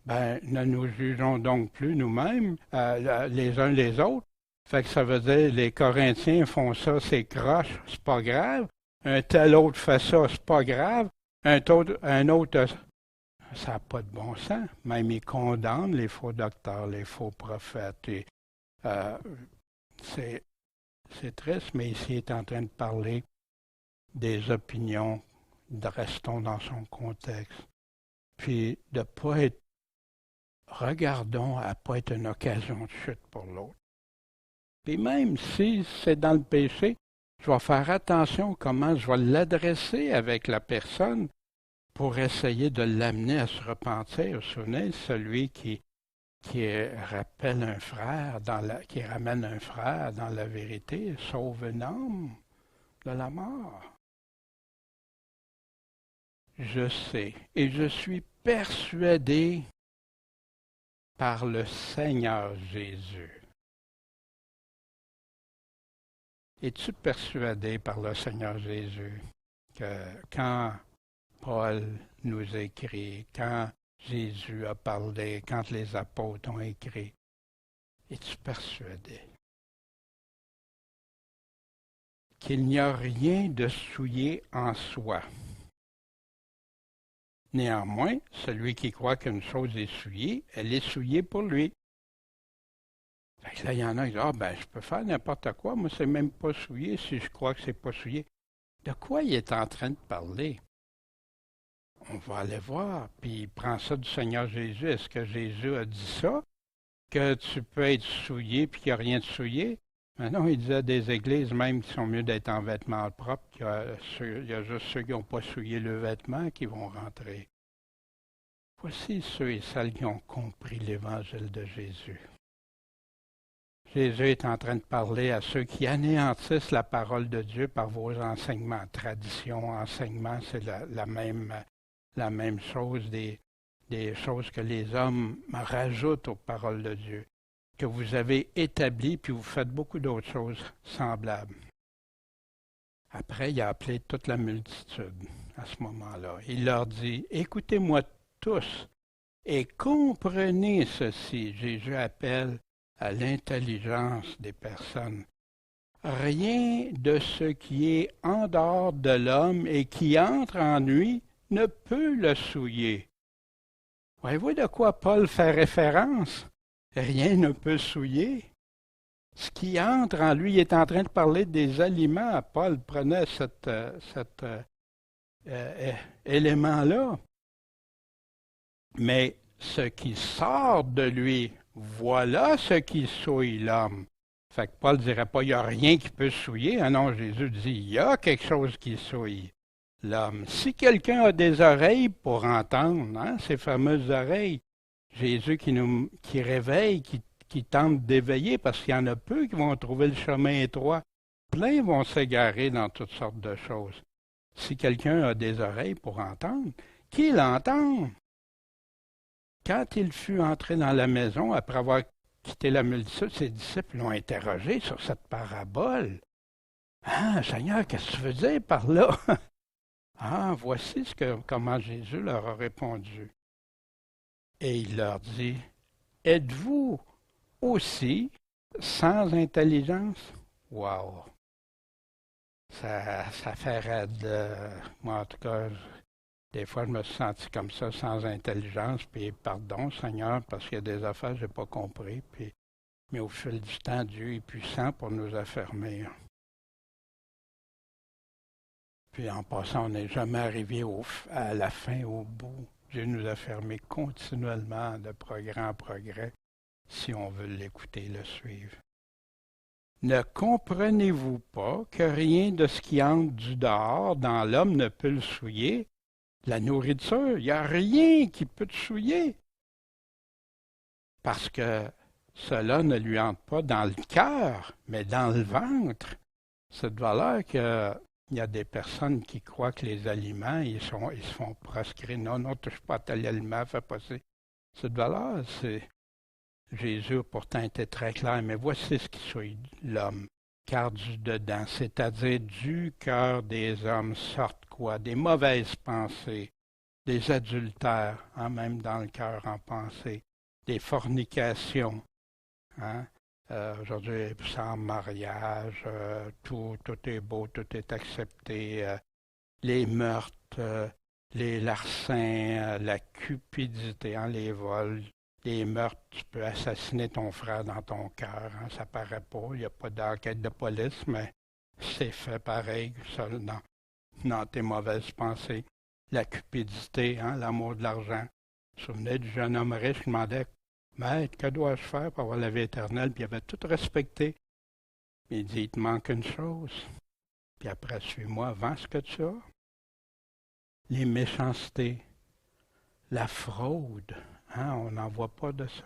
ben, ne nous jugeons donc plus nous-mêmes, les uns les autres. Fait que ça veut dire, les Corinthiens font ça, c'est croche, c'est pas grave. Un tel autre fait ça, c'est pas grave. Un autre ça n'a pas de bon sens. Même ils condamnent les faux docteurs, les faux prophètes. Et, euh, c'est, c'est triste, mais ici il est en train de parler des opinions, restons dans son contexte. Puis de ne pas être, regardons à ne pas être une occasion de chute pour l'autre. Puis même si c'est dans le péché, je vais faire attention comment je vais l'adresser avec la personne pour essayer de l'amener à se repentir. Vous vous souvenez, celui qui rappelle un frère, qui ramène un frère dans la vérité, sauve un homme de la mort. Je sais et je suis persuadé par le Seigneur Jésus. Es-tu persuadé par le Seigneur Jésus que quand Paul nous écrit, quand Jésus a parlé, quand les apôtres ont écrit, es-tu persuadé qu'il n'y a rien de souillé en soi? Néanmoins, celui qui croit qu'une chose est souillée, elle est souillée pour lui. Fait que là, il y en a qui disent, ah ben, je peux faire n'importe quoi, moi, c'est même pas souillé si je crois que c'est pas souillé. De quoi il est en train de parler? On va aller voir, puis il prend ça du Seigneur Jésus. Est-ce que Jésus a dit ça? Que tu peux être souillé puis qu'il n'y a rien de souillé? Mais non, il disait des églises même qui sont mieux d'être en vêtements propres, il y a juste ceux qui n'ont pas souillé le vêtement qui vont rentrer. Voici ceux et celles qui ont compris l'évangile de Jésus. Jésus est en train de parler à ceux qui anéantissent la parole de Dieu par vos enseignements. Tradition, enseignement, c'est la même chose, des choses que les hommes rajoutent aux paroles de Dieu, que vous avez établies, puis vous faites beaucoup d'autres choses semblables. Après, il a appelé toute la multitude à ce moment-là. Il leur dit, écoutez-moi tous et comprenez ceci. Jésus appelle à l'intelligence des personnes. Rien de ce qui est en dehors de l'homme et qui entre en lui ne peut le souiller. Voyez-vous de quoi Paul fait référence? Rien ne peut souiller. Ce qui entre en lui, il est en train de parler des aliments. Paul prenait cet élément-là. Mais ce qui sort de lui, voilà ce qui souille l'homme. Fait que Paul ne dirait pas, il n'y a rien qui peut souiller. Ah non, Jésus dit, il y a quelque chose qui souille l'homme. Si quelqu'un a des oreilles pour entendre, hein, ces fameuses oreilles, Jésus qui réveille, qui tente d'éveiller, parce qu'il y en a peu qui vont trouver le chemin étroit. Plein vont s'égarer dans toutes sortes de choses. Si quelqu'un a des oreilles pour entendre, qu'il entende. Quand il fut entré dans la maison, après avoir quitté la multitude, ses disciples l'ont interrogé sur cette parabole. Ah, Seigneur, qu'est-ce que tu veux dire par là? Ah, voici comment Jésus leur a répondu. Et il leur dit, êtes-vous aussi sans intelligence? Wow! Ça fait raide. Moi, en tout cas, des fois, je me suis senti comme ça, sans intelligence. Puis, pardon, Seigneur, parce qu'il y a des affaires que je n'ai pas compris. Mais au fil du temps, Dieu est puissant pour nous affermir. Puis en passant, on n'est jamais arrivé à la fin, au bout. Dieu nous a fermé continuellement de progrès en progrès si on veut l'écouter et le suivre. Ne comprenez-vous pas que rien de ce qui entre du dehors dans l'homme ne peut le souiller? La nourriture, il n'y a rien qui peut te souiller. Parce que cela ne lui entre pas dans le cœur, mais dans le ventre. C'est de valeur qu'il y a des personnes qui croient que les aliments, ils se font proscrire. Non, non, touche pas à tel aliment, fais pas ça. C'est de valeur, Jésus pourtant était très clair, mais voici ce qui souille l'homme. Car du dedans, c'est-à-dire du cœur des hommes, sortent quoi? Des mauvaises pensées, des adultères, même dans le cœur en pensée, des fornications. Hein? Aujourd'hui, sans mariage, tout est beau, tout est accepté. Les meurtres, les larcins, la cupidité, les vols, les meurtres, tu peux assassiner ton frère dans ton cœur. Ça paraît pas, il n'y a pas d'enquête de police, mais c'est fait pareil, ça, dans tes mauvaises pensées. La cupidité, l'amour de l'argent. Vous vous souvenez du jeune homme riche qui demandait Maître, que dois-je faire pour avoir la vie éternelle? Puis il avait tout respecté. Il dit, il te manque une chose. Puis après, suis-moi, vends ce que tu as. Les méchancetés, la fraude, on n'en voit pas de ça.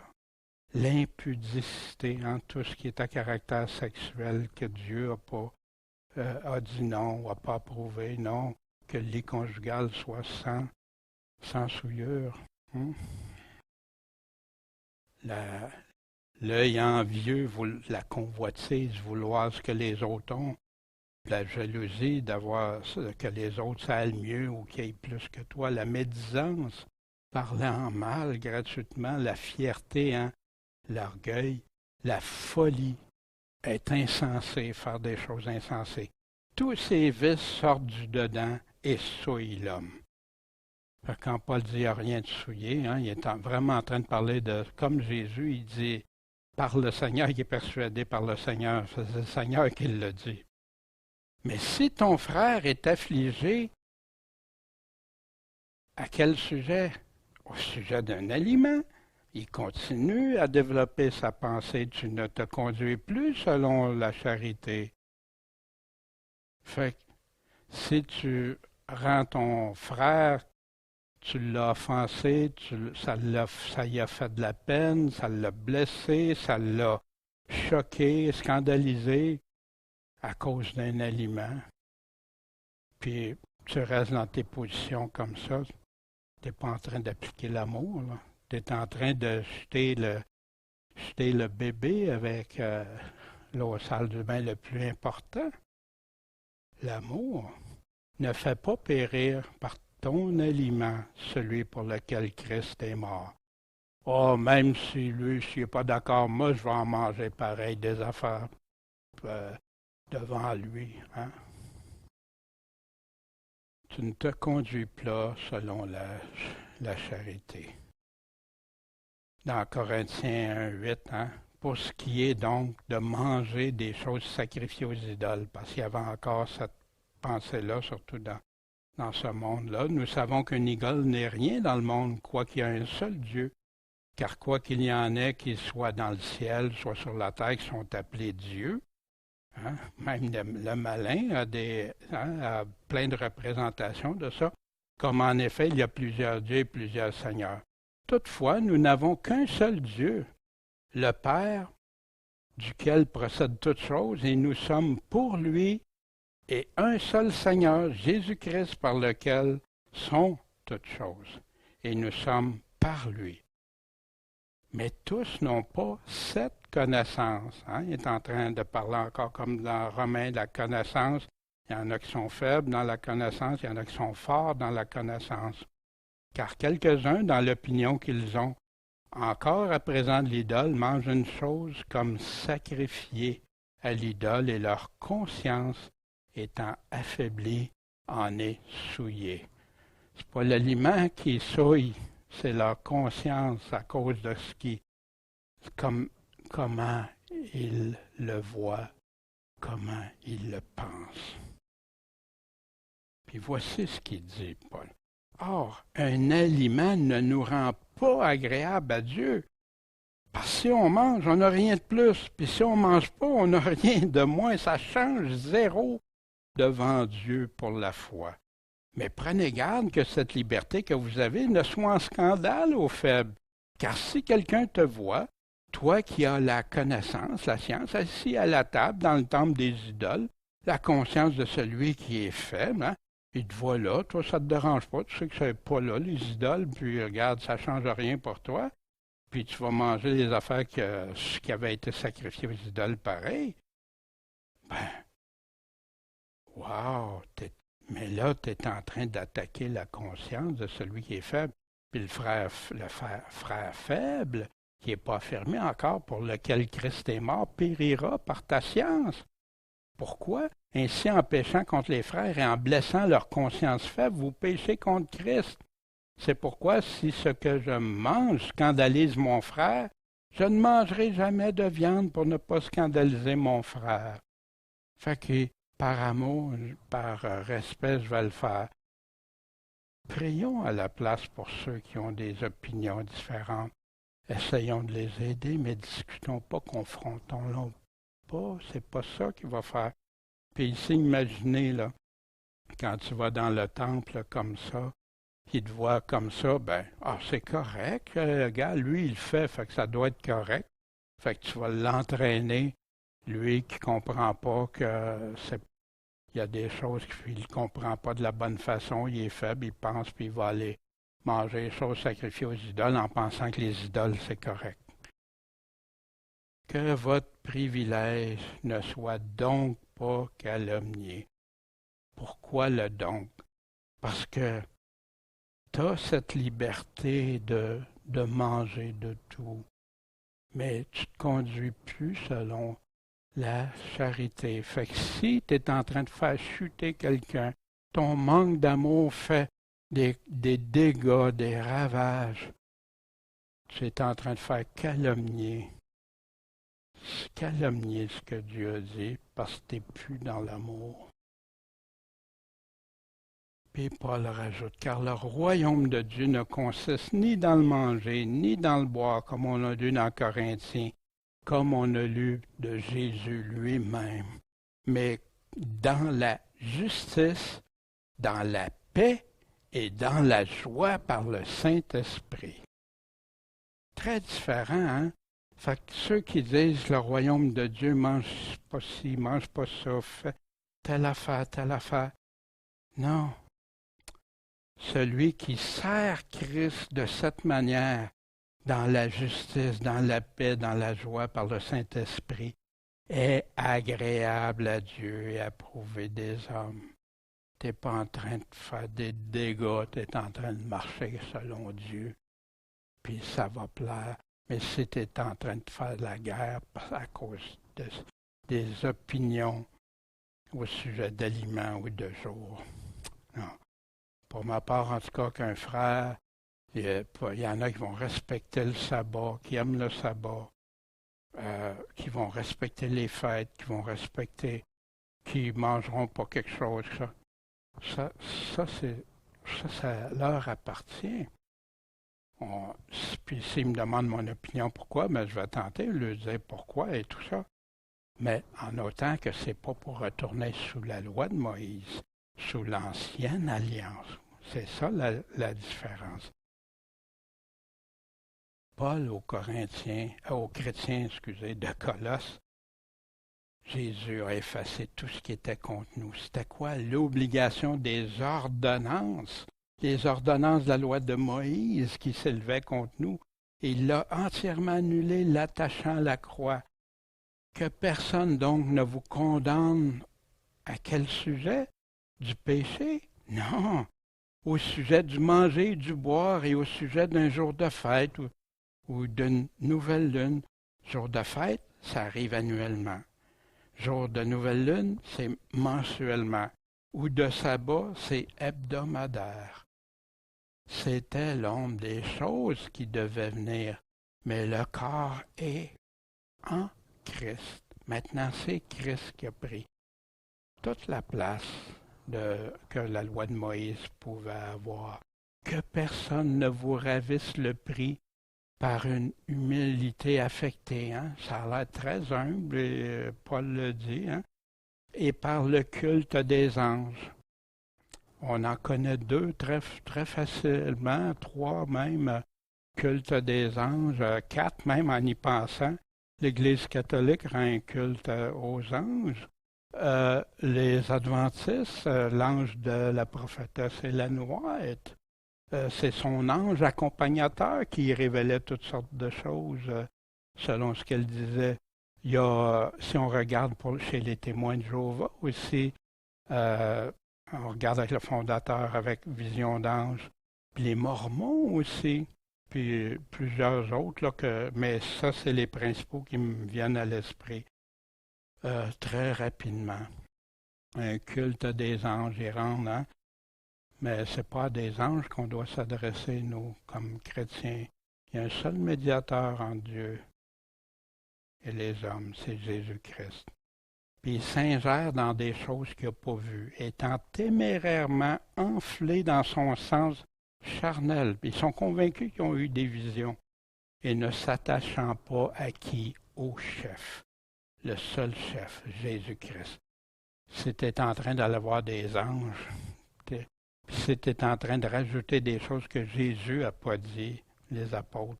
L'impudicité, tout ce qui est à caractère sexuel que Dieu a dit non, n'a pas approuvé, non, que le lit conjugal soit sans souillure. L'œil envieux, la convoitise, vouloir ce que les autres ont, la jalousie d'avoir que les autres aillent mieux ou qu'ils aient plus que toi, la médisance, parler en mal gratuitement, la fierté, l'orgueil, la folie, être insensé, faire des choses insensées. Tous ces vices sortent du dedans et souillent l'homme. Quand Paul dit qu'il n'y a rien de souillé, il est vraiment en train de parler de, comme Jésus, il dit, par le Seigneur qui est persuadé par le Seigneur. C'est le Seigneur qui le dit. Mais si ton frère est affligé, à quel sujet? Au sujet d'un aliment. Il continue à développer sa pensée. Tu ne te conduis plus selon la charité. Fait que si tu rends ton frère, tu l'as offensé, ça y a fait de la peine, ça l'a blessé, ça l'a choqué, scandalisé à cause d'un aliment. Puis tu restes dans tes positions comme ça. Tu n'es pas en train d'appliquer l'amour. Tu es en train de jeter le bébé avec l'eau sale du bain le plus important. L'amour ne fait pas périr par ton aliment, celui pour lequel Christ est mort. Oh, même si lui, s'il n'est pas d'accord, moi, je vais en manger pareil des affaires devant lui. Tu ne te conduis pas selon la charité. Dans Corinthiens 1:8, pour ce qui est donc de manger des choses sacrifiées aux idoles, parce qu'il y avait encore cette pensée-là, surtout dans ce monde-là. Nous savons qu'un idole n'est rien dans le monde, quoiqu'il y ait un seul Dieu. Car quoi qu'il y en ait, qu'ils soient dans le ciel, soit sur la terre, qui sont appelés Dieu, même le malin a plein de représentations de ça, comme en effet il y a plusieurs dieux et plusieurs seigneurs. Toutefois, nous n'avons qu'un seul Dieu, le Père, duquel procèdent toutes choses, et nous sommes pour lui, et un seul Seigneur, Jésus-Christ, par lequel sont toutes choses, et nous sommes par lui. Mais tous n'ont pas cette connaissance. Il est en train de parler encore comme dans Romains de la connaissance. Il y en a qui sont faibles dans la connaissance, il y en a qui sont forts dans la connaissance. Car quelques-uns, dans l'opinion qu'ils ont encore à présent de l'idole, mangent une chose comme sacrifiée à l'idole et leur conscience étant affaiblie en est souillée. Ce n'est pas l'aliment qui souille, c'est leur conscience à cause de ce comment ils le voient, comment ils le pensent. Puis voici ce qu'il dit, Paul. Or, un aliment ne nous rend pas agréable à Dieu. Parce que si on mange, on n'a rien de plus. Puis si on ne mange pas, on n'a rien de moins. Ça change zéro devant Dieu pour la foi. Mais prenez garde que cette liberté que vous avez ne soit un scandale aux faibles. Car si quelqu'un te voit, toi qui as la connaissance, la science, assis à la table dans le temple des idoles, la conscience de celui qui est faible, hein, il te voit là, toi ça ne te dérange pas, tu sais que c'est pas là les idoles, puis regarde, ça ne change rien pour toi, puis tu vas manger les affaires qui avaient été sacrifiées aux idoles pareil. Ben, wow, mais là, tu es en train d'attaquer la conscience de celui qui est faible. Puis le frère faible, qui n'est pas affirmé encore, pour lequel Christ est mort, périra par ta science. Pourquoi? Ainsi, en péchant contre les frères et en blessant leur conscience faible, vous péchez contre Christ. C'est pourquoi, si ce que je mange scandalise mon frère, je ne mangerai jamais de viande pour ne pas scandaliser mon frère. Fait que, par amour, par respect, je vais le faire. Prions à la place pour ceux qui ont des opinions différentes. Essayons de les aider, mais discutons pas, confrontons-les pas. C'est pas ça qui va faire. Puis ici, imaginez, là, quand tu vas dans le temple là, comme ça, qu'il te voit comme ça, ben, c'est correct. Le gars, lui, il le fait que ça doit être correct. Fait que tu vas l'entraîner, lui qui comprend pas que c'est il y a des choses qu'il ne comprend pas de la bonne façon, il est faible, il pense, puis il va aller manger les choses sacrifiées aux idoles en pensant que les idoles, c'est correct. Que votre privilège ne soit donc pas calomnié. Pourquoi le donc? Parce que tu as cette liberté de manger de tout, mais tu ne te conduis plus selon la charité. Fait que si tu es en train de faire chuter quelqu'un, ton manque d'amour fait des dégâts, des ravages, tu es en train de faire calomnier ce que Dieu a dit parce que tu n'es plus dans l'amour. Puis Paul rajoute, car le royaume de Dieu ne consiste ni dans le manger, ni dans le boire, comme on a lu dans Corinthiens, comme on a lu de Jésus lui-même, mais dans la justice, dans la paix et dans la joie par le Saint-Esprit. Très différent, hein? Fait que ceux qui disent le royaume de Dieu mange pas ci, mange pas ça, fait telle affaire. Non. Celui qui sert Christ de cette manière, dans la justice, dans la paix, dans la joie par le Saint-Esprit, est agréable à Dieu et approuvé des hommes. Tu n'es pas en train de faire des dégâts, tu es en train de marcher selon Dieu, puis ça va plaire. Mais si tu es en train de faire la guerre à cause des opinions au sujet d'aliments ou de jours, non. Pour ma part, en tout cas, qu'un frère, il y en a qui vont respecter le sabbat, qui aiment le sabbat, qui vont respecter les fêtes, qui mangeront pas quelque chose. Ça leur appartient. Puis s'ils me demandent mon opinion pourquoi, ben, je vais tenter de leur dire pourquoi et tout ça. Mais en autant que c'est pas pour retourner sous la loi de Moïse, sous l'ancienne alliance. C'est ça la différence. Paul aux chrétiens de Colosse, Jésus a effacé tout ce qui était contre nous. C'était quoi? L'obligation des ordonnances. Les ordonnances de la loi de Moïse qui s'élevaient contre nous. Et il l'a entièrement annulé, l'attachant à la croix. Que personne donc ne vous condamne à quel sujet? Du péché? Non. Au sujet du manger et du boire et au sujet d'un jour de fête ou d'une nouvelle lune. Jour de fête, ça arrive annuellement. Jour de nouvelle lune, c'est mensuellement. Ou de sabbat, c'est hebdomadaire. C'était l'ombre des choses qui devaient venir, mais le corps est en Christ. Maintenant, c'est Christ qui a pris toute la place que la loi de Moïse pouvait avoir. Que personne ne vous ravisse le prix par une humilité affectée. Hein? Ça a l'air très humble, et Paul le dit. Hein? Et par le culte des anges. On en connaît deux très, très facilement, trois même, culte des anges, quatre même en y pensant. L'Église catholique rend un culte aux anges. Les adventistes, l'ange de la prophétesse Ellen White, c'est son ange accompagnateur qui révélait toutes sortes de choses selon ce qu'elle disait. Il y a, si on regarde chez les témoins de Jéhovah aussi, on regarde avec le fondateur avec Vision d'ange, puis les Mormons aussi, puis plusieurs autres, là, mais ça, c'est les principaux qui me viennent à l'esprit très rapidement. Un culte des anges y rendre, hein? Mais ce n'est pas à des anges qu'on doit s'adresser, nous, comme chrétiens. Il y a un seul médiateur entre Dieu et les hommes, c'est Jésus-Christ. Puis il s'ingère dans des choses qu'il n'a pas vues, étant témérairement enflé dans son sens charnel. Puis ils sont convaincus qu'ils ont eu des visions et ne s'attachant pas à qui? Au chef, le seul chef, Jésus-Christ. C'était en train d'aller voir des anges. Puis c'était en train de rajouter des choses que Jésus n'a pas dit, les apôtres.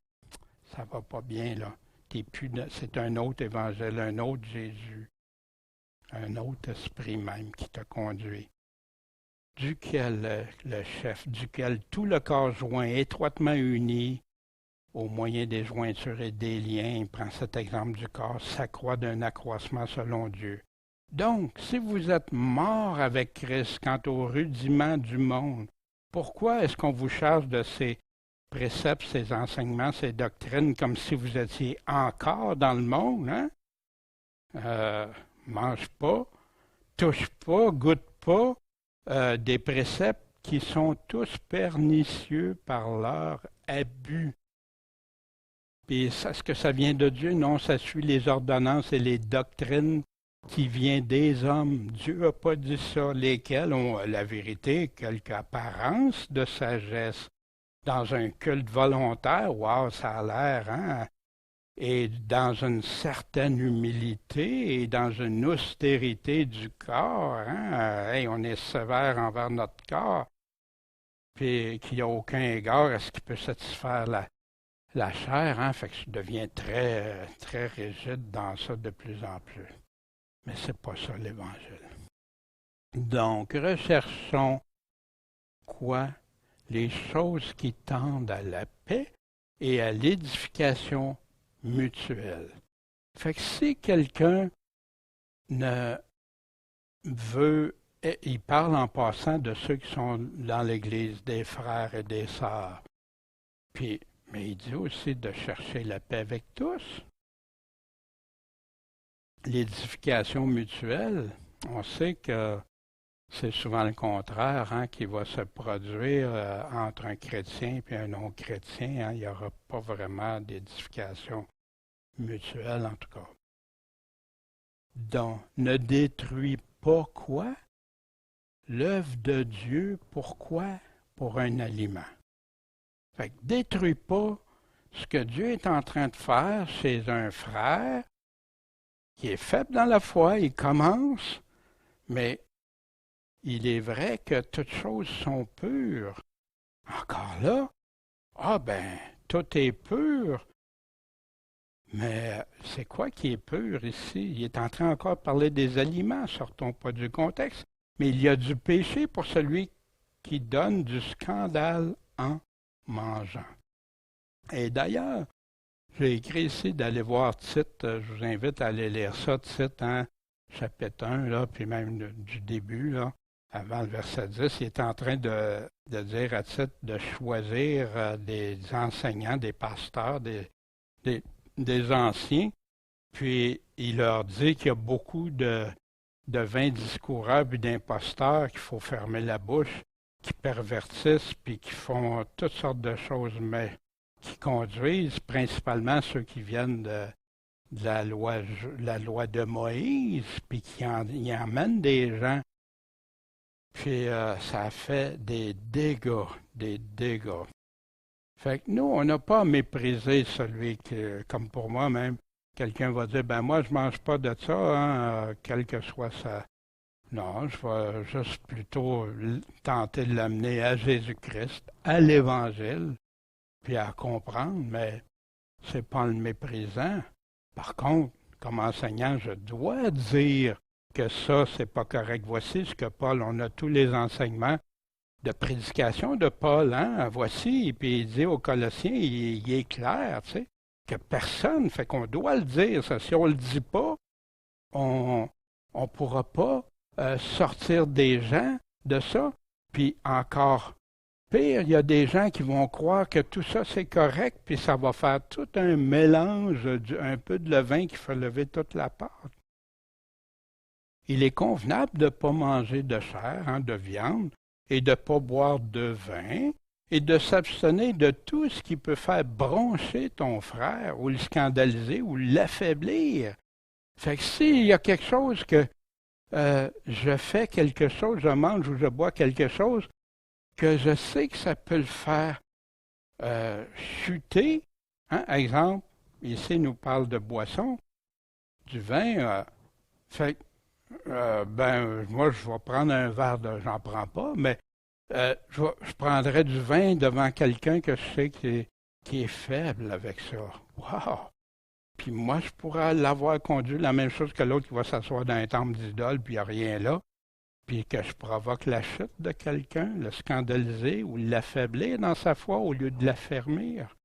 Ça va pas bien, là. C'est un autre évangile, un autre Jésus, un autre esprit même qui t'a conduit. Duquel le chef, duquel tout le corps joint, étroitement uni, au moyen des jointures et des liens, il prend cet exemple du corps, s'accroît d'un accroissement selon Dieu. Donc, si vous êtes mort avec Christ quant aux rudiments du monde, pourquoi est-ce qu'on vous charge de ces préceptes, ces enseignements, ces doctrines, comme si vous étiez encore dans le monde, hein? Mange pas, touche pas, goûte pas, des préceptes qui sont tous pernicieux par leur abus. Puis, est-ce que ça vient de Dieu? Non, ça suit les ordonnances et les doctrines qui viennent des hommes. Dieu n'a pas dit ça, lesquels ont la vérité, quelque apparence de sagesse. Dans un culte volontaire, wow, ça a l'air, hein? Et dans une certaine humilité et dans une austérité du corps, hein? Hey, on est sévère envers notre corps, puis qu'il n'y a aucun égard à ce qui peut satisfaire la chair, hein? Fait que je deviens très, très rigide dans ça de plus en plus. Mais c'est pas ça l'Évangile. Donc, recherchons quoi? Les choses qui tendent à la paix et à l'édification mutuelle. Fait que si quelqu'un ne veut, il parle en passant de ceux qui sont dans l'Église, des frères et des sœurs, puis, mais il dit aussi de chercher la paix avec tous. L'édification mutuelle, on sait que c'est souvent le contraire, hein, qui va se produire entre un chrétien et un non-chrétien. Hein. Il n'y aura pas vraiment d'édification mutuelle, en tout cas. Donc, ne détruis pas quoi? L'œuvre de Dieu, pourquoi? Pour un aliment. Fait que détruis pas ce que Dieu est en train de faire chez un frère qui est faible dans la foi, il commence, mais il est vrai que toutes choses sont pures. Encore là, tout est pur. Mais c'est quoi qui est pur ici? Il est en train encore de parler des aliments, sortons pas du contexte. Mais il y a du péché pour celui qui donne du scandale en mangeant. Et d'ailleurs, j'ai écrit ici d'aller voir Tite, je vous invite à aller lire ça, Tite, hein, chapitre 1, là, puis même du début, là, avant le verset 10, il est en train de dire à Tite de choisir des enseignants, des pasteurs, des anciens, puis il leur dit qu'il y a beaucoup de vains discoureurs puis d'imposteurs qu'il faut fermer la bouche, qui pervertissent puis qui font toutes sortes de choses, mais qui conduisent principalement ceux qui viennent de la loi de Moïse, puis qui y emmènent des gens Puis ça a fait des dégâts, des dégâts. Fait que nous, on n'a pas à mépriser celui qui, comme pour moi même, quelqu'un va dire, ben moi, je mange pas de ça, hein, quel que soit ça. Non, je vais juste plutôt tenter de l'amener à Jésus-Christ, à l'Évangile, puis à comprendre, mais c'est pas en le méprisant. Par contre, comme enseignant, je dois dire que ça, c'est pas correct. Voici ce que Paul, on a tous les enseignements de prédication de Paul, hein? Voici, puis il dit aux Colossiens, il est clair, tu sais, que personne, fait qu'on doit le dire, ça. Si on le dit pas, on ne pourra pas sortir des gens de ça. Puis encore pire, il y a des gens qui vont croire que tout ça c'est correct, puis ça va faire tout un mélange, un peu de levain qui fait lever toute la pâte. Il est convenable de ne pas manger de chair, hein, de viande, et de ne pas boire de vin, et de s'abstenir de tout ce qui peut faire broncher ton frère, ou le scandaliser, ou l'affaiblir. Fait que s'il y a quelque chose que je fais quelque chose, je mange ou je bois quelque chose, que je sais que ça peut le faire chuter, hein, exemple, ici il nous parle de boisson, du vin, fait ben, moi, je vais prendre un verre de... J'en prends pas, mais je prendrais du vin devant quelqu'un que je sais qui est faible avec ça. Wow! Puis moi, je pourrais l'avoir conduit la même chose que l'autre qui va s'asseoir dans un temple d'idole, puis il n'y a rien là, puis que je provoque la chute de quelqu'un, le scandaliser ou l'affaiblir dans sa foi au lieu de l'affermir.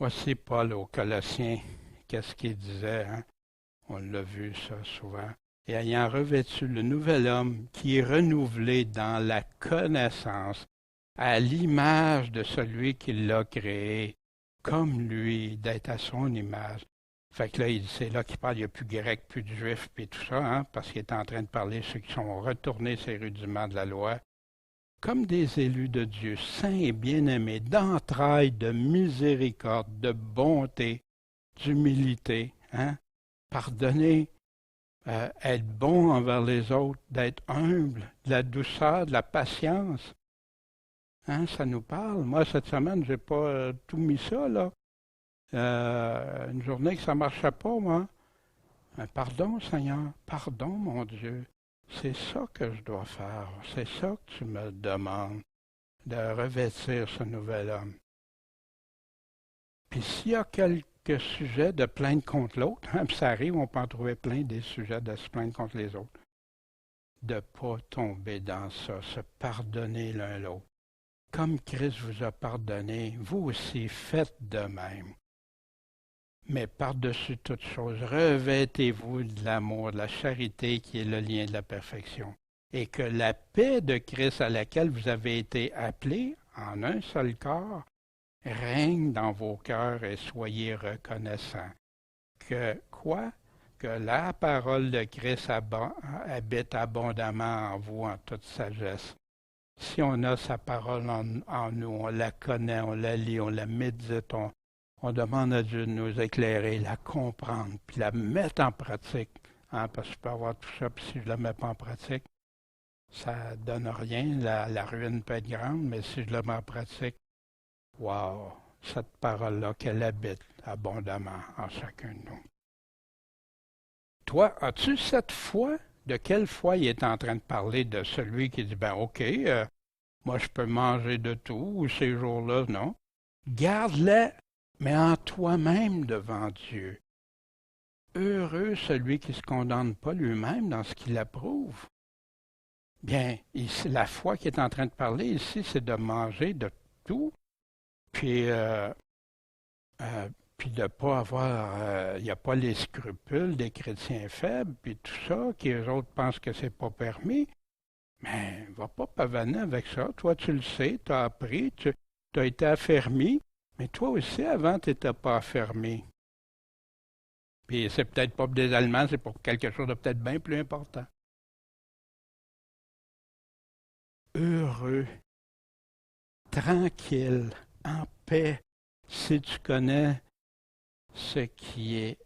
Voici Paul aux Colossiens, qu'est-ce qu'il disait, hein? On l'a vu ça souvent. Et ayant revêtu le nouvel homme qui est renouvelé dans la connaissance, à l'image de celui qui l'a créé, comme lui, d'être à son image. Fait que là, c'est là qu'il parle, il n'y a plus de grec, plus de juif, puis tout ça, hein, parce qu'il est en train de parler ceux qui sont retournés ces rudiments de la loi, comme des élus de Dieu, saints et bien-aimés, d'entrailles, de miséricorde, de bonté, d'humilité, hein, pardonner, être bon envers les autres, d'être humble, de la douceur, de la patience. Hein, ça nous parle. Moi, cette semaine, j'ai pas tout mis ça, là. Une journée que ça marchait pas, moi. Pardon, Seigneur, pardon, mon Dieu. C'est ça que je dois faire. C'est ça que tu me demandes, de revêtir ce nouvel homme. Puis s'il y a quelques sujets de plainte contre l'autre, hein, puis ça arrive, on peut en trouver plein des sujets de se plaindre contre les autres. De ne pas tomber dans ça, se pardonner l'un l'autre. Comme Christ vous a pardonné, vous aussi faites de même. Mais par-dessus toute chose, revêtez-vous de l'amour, de la charité qui est le lien de la perfection. Et que la paix de Christ à laquelle vous avez été appelés en un seul corps règne dans vos cœurs et soyez reconnaissants. Que quoi? Que la parole de Christ habite abondamment en vous en toute sagesse. Si on a sa parole en nous, on la connaît, on la lit, on la médite, on demande à Dieu de nous éclairer, la comprendre, puis la mettre en pratique. Hein, parce que je peux avoir tout ça, puis si je ne la mets pas en pratique, ça ne donne rien. La ruine peut être grande, mais si je la mets en pratique, wow, cette parole-là, qu'elle habite abondamment en chacun de nous. Toi, as-tu cette foi? De quelle foi il est en train de parler de celui qui dit, ben OK, moi je peux manger de tout, ou ces jours-là, non. Garde-la, mais en toi-même devant Dieu. Heureux celui qui ne se condamne pas lui-même dans ce qu'il approuve. Bien, ici, la foi qui est en train de parler ici, c'est de manger de tout, puis puis de ne pas avoir, il n'y a pas les scrupules des chrétiens faibles, puis tout ça, qui eux autres pensent que c'est pas permis. Mais va pas pavaner avec ça. Toi, tu le sais, tu as appris, tu as été affermi, mais toi aussi, avant, tu n'étais pas affermi. Puis c'est peut-être pas pour des Allemands, c'est pour quelque chose de peut-être bien plus important. Heureux, tranquille, en paix, si tu connais ce qui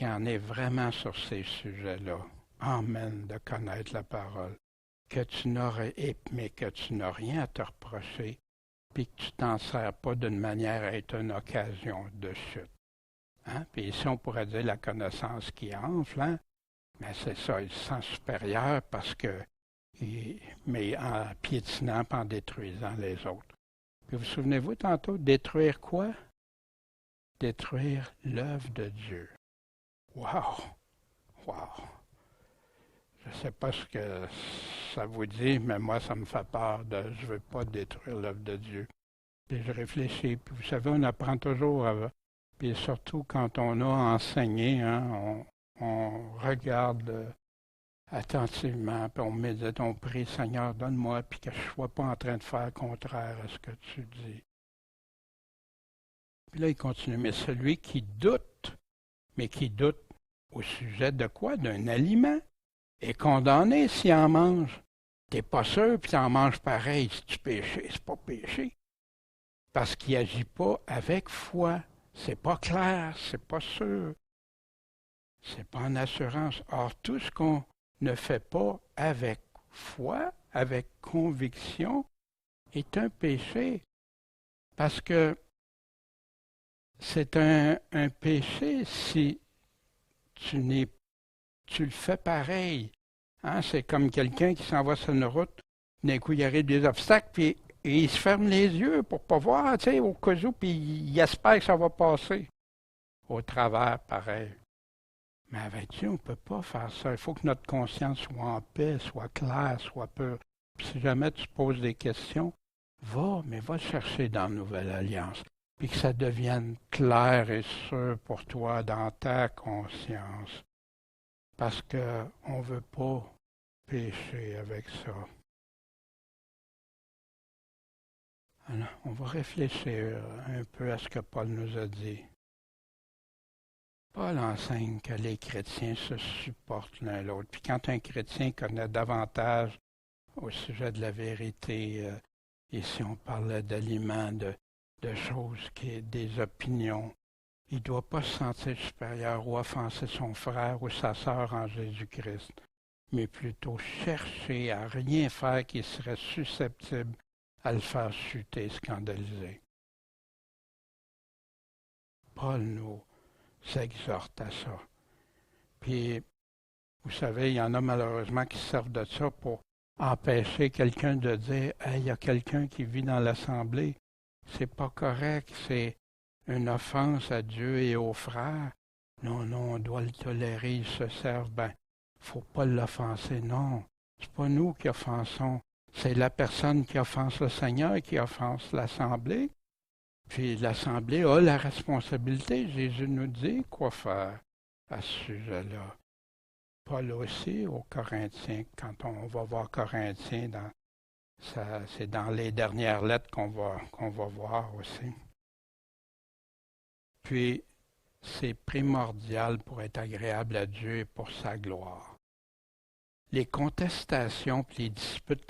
en est vraiment sur ces sujets-là. emmène de connaître la parole, que tu n'aurais, mais que tu n'as rien à te reprocher, puis que tu t'en sers pas d'une manière à être une occasion de chute. Hein? Puis ici, on pourrait dire la connaissance qui enfle, hein? Mais c'est ça, il se sent supérieur parce que, mais en piétinant et en détruisant les autres. Puis vous souvenez-vous tantôt, détruire quoi? Détruire l'œuvre de Dieu. Wow! Wow! Je ne sais pas ce que ça vous dit, mais moi, ça me fait peur je ne veux pas détruire l'œuvre de Dieu. Puis je réfléchis, puis vous savez, on apprend toujours, puis surtout quand on a enseigné, hein, on regarde attentivement, puis on médite, on prie, Seigneur, donne-moi, puis que je ne sois pas en train de faire contraire à ce que tu dis. Puis là, il continue, mais celui qui doute, mais qui doute au sujet de quoi? D'un aliment, est condamné s'il en mange. T'es pas sûr, puis tu en manges pareil. Si tu péché, c'est pas péché. Parce qu'il n'agit pas avec foi. C'est pas clair, c'est pas sûr. C'est pas en assurance. Or, tout ce qu'on ne fait pas avec foi, avec conviction, est un péché. Parce que c'est un péché si tu le fais pareil. Hein? C'est comme quelqu'un qui s'en va sur une route, d'un coup il arrive des obstacles, puis et il se ferme les yeux pour ne pas voir, tu sais, au cas où, puis il espère que ça va passer. Au travers, pareil. Mais avec Dieu, on ne peut pas faire ça. Il faut que notre conscience soit en paix, soit claire, soit pure. Puis si jamais tu poses des questions, mais va chercher dans la Nouvelle Alliance. Puis que ça devienne clair et sûr pour toi dans ta conscience. Parce qu'on ne veut pas pécher avec ça. Alors, on va réfléchir un peu à ce que Paul nous a dit. Paul enseigne que les chrétiens se supportent l'un l'autre. Puis quand un chrétien connaît davantage au sujet de la vérité, ici on parle d'aliments, de choses, des opinions, il ne doit pas se sentir supérieur ou offenser son frère ou sa sœur en Jésus-Christ, mais plutôt chercher à rien faire qui serait susceptible à le faire chuter, scandaliser. Paul nous s'exhorte à ça. Puis, vous savez, il y en a malheureusement qui se servent de ça pour empêcher quelqu'un de dire « Hey, il y a quelqu'un qui vit dans l'Assemblée, c'est pas correct, c'est une offense à Dieu et aux frères. Non, non, on doit le tolérer, ils se servent. Ben, faut pas l'offenser, non. C'est pas nous qui offensons. C'est la personne qui offense le Seigneur qui offense l'Assemblée. Puis l'Assemblée a la responsabilité. Jésus nous dit quoi faire à ce sujet-là. Paul aussi, aux Corinthiens, quand on va voir Corinthiens, c'est dans les dernières lettres qu'on va voir aussi. Puis, c'est primordial pour être agréable à Dieu et pour sa gloire. Les contestations et les disputes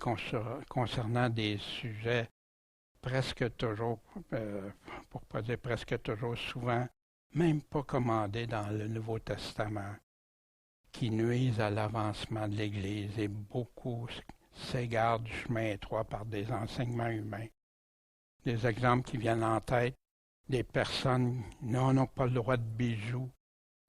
concernant des sujets presque toujours, pour ne pas dire presque toujours, souvent, même pas commandés dans le Nouveau Testament, qui nuisent à l'avancement de l'Église et beaucoup s'égarent du chemin étroit par des enseignements humains. Des exemples qui viennent en tête, des personnes n'ont pas le droit de bijoux.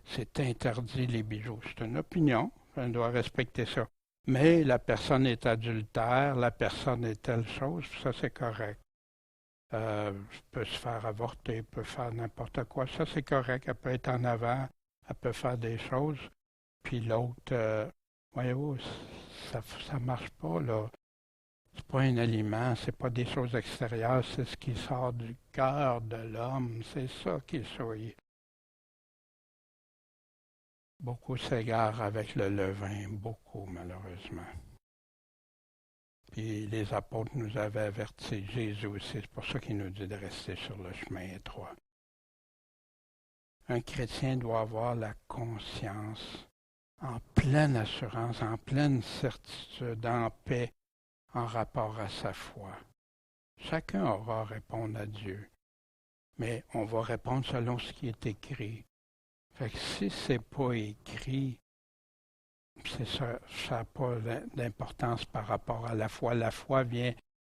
C'est interdit les bijoux. C'est une opinion, on doit respecter ça. Mais la personne est adultère, la personne est telle chose, ça c'est correct. Peut se faire avorter, peut faire n'importe quoi, ça c'est correct. Elle peut être en avant, elle peut faire des choses. Puis l'autre, voyez-vous, ça marche pas, là. C'est pas un aliment, c'est pas des choses extérieures, c'est ce qui sort du cœur de l'homme, c'est ça qui est souillé. Beaucoup s'égarent avec le levain, beaucoup malheureusement. Puis les apôtres nous avaient avertis, Jésus aussi, c'est pour ça qu'il nous dit de rester sur le chemin étroit. Un chrétien doit avoir la conscience en pleine assurance, en pleine certitude, en paix, en rapport à sa foi. Chacun aura à répondre à Dieu, mais on va répondre selon ce qui est écrit. Fait que si c'est pas écrit, c'est ça, ça n'a pas d'importance par rapport à la foi. La foi vient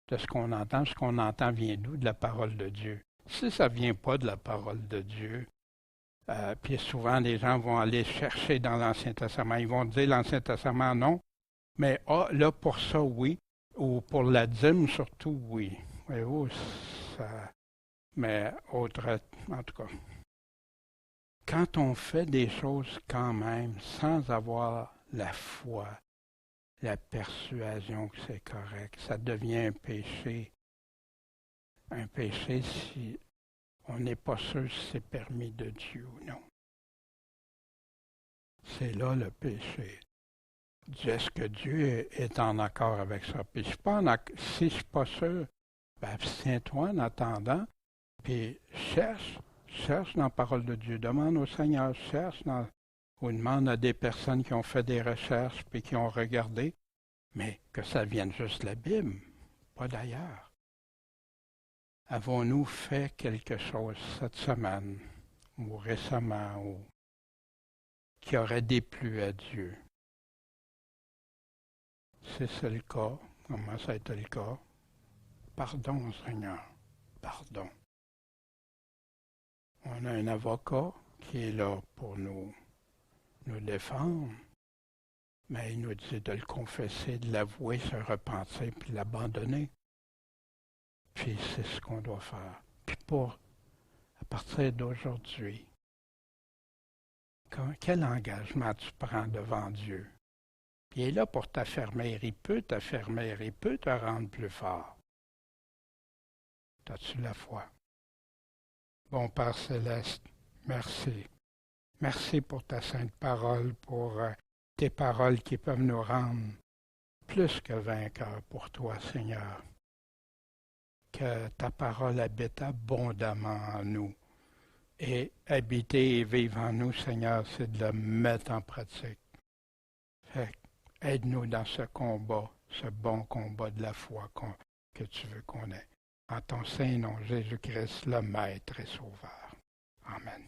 de ce qu'on entend. Ce qu'on entend vient d'où? De la parole de Dieu. Si ça ne vient pas de la parole de Dieu, puis souvent les gens vont aller chercher dans l'Ancien Testament. Ils vont dire l'Ancien Testament non, mais là pour ça oui, ou pour la dîme surtout oui. Voyez-vous, ça, mais autre, en tout cas, quand on fait des choses quand même sans avoir la foi, la persuasion que c'est correct, ça devient un péché. Un péché si on n'est pas sûr si c'est permis de Dieu ou non. C'est là le péché. Est-ce que Dieu est en accord avec ça? Puis si je ne suis pas sûr, ben abstiens-toi en attendant, puis cherche dans la parole de Dieu. Demande au Seigneur, ou demande à des personnes qui ont fait des recherches puis qui ont regardé, mais que ça vienne juste de la Bible, pas d'ailleurs. Avons-nous fait quelque chose cette semaine ou récemment ou qui aurait déplu à Dieu? Si c'est le cas, comment ça a été le cas? Pardon, Seigneur, pardon. On a un avocat qui est là pour nous défendre, mais il nous dit de le confesser, de l'avouer, se repentir, puis l'abandonner. Puis c'est ce qu'on doit faire. Puis à partir d'aujourd'hui, quel engagement tu prends devant Dieu? Puis il est là pour t'affermir, il peut t'affermir, il peut te rendre plus fort. As-tu la foi? Bon Père Céleste, merci. Merci pour ta sainte parole, pour tes paroles qui peuvent nous rendre plus que vainqueurs pour toi, Seigneur. Que ta parole habite abondamment en nous. Et habiter et vivre en nous, Seigneur, c'est de la mettre en pratique. Fait aide-nous dans ce combat, ce bon combat de la foi que tu veux qu'on ait. En ton saint nom, Jésus-Christ, le Maître et Sauveur. Amen.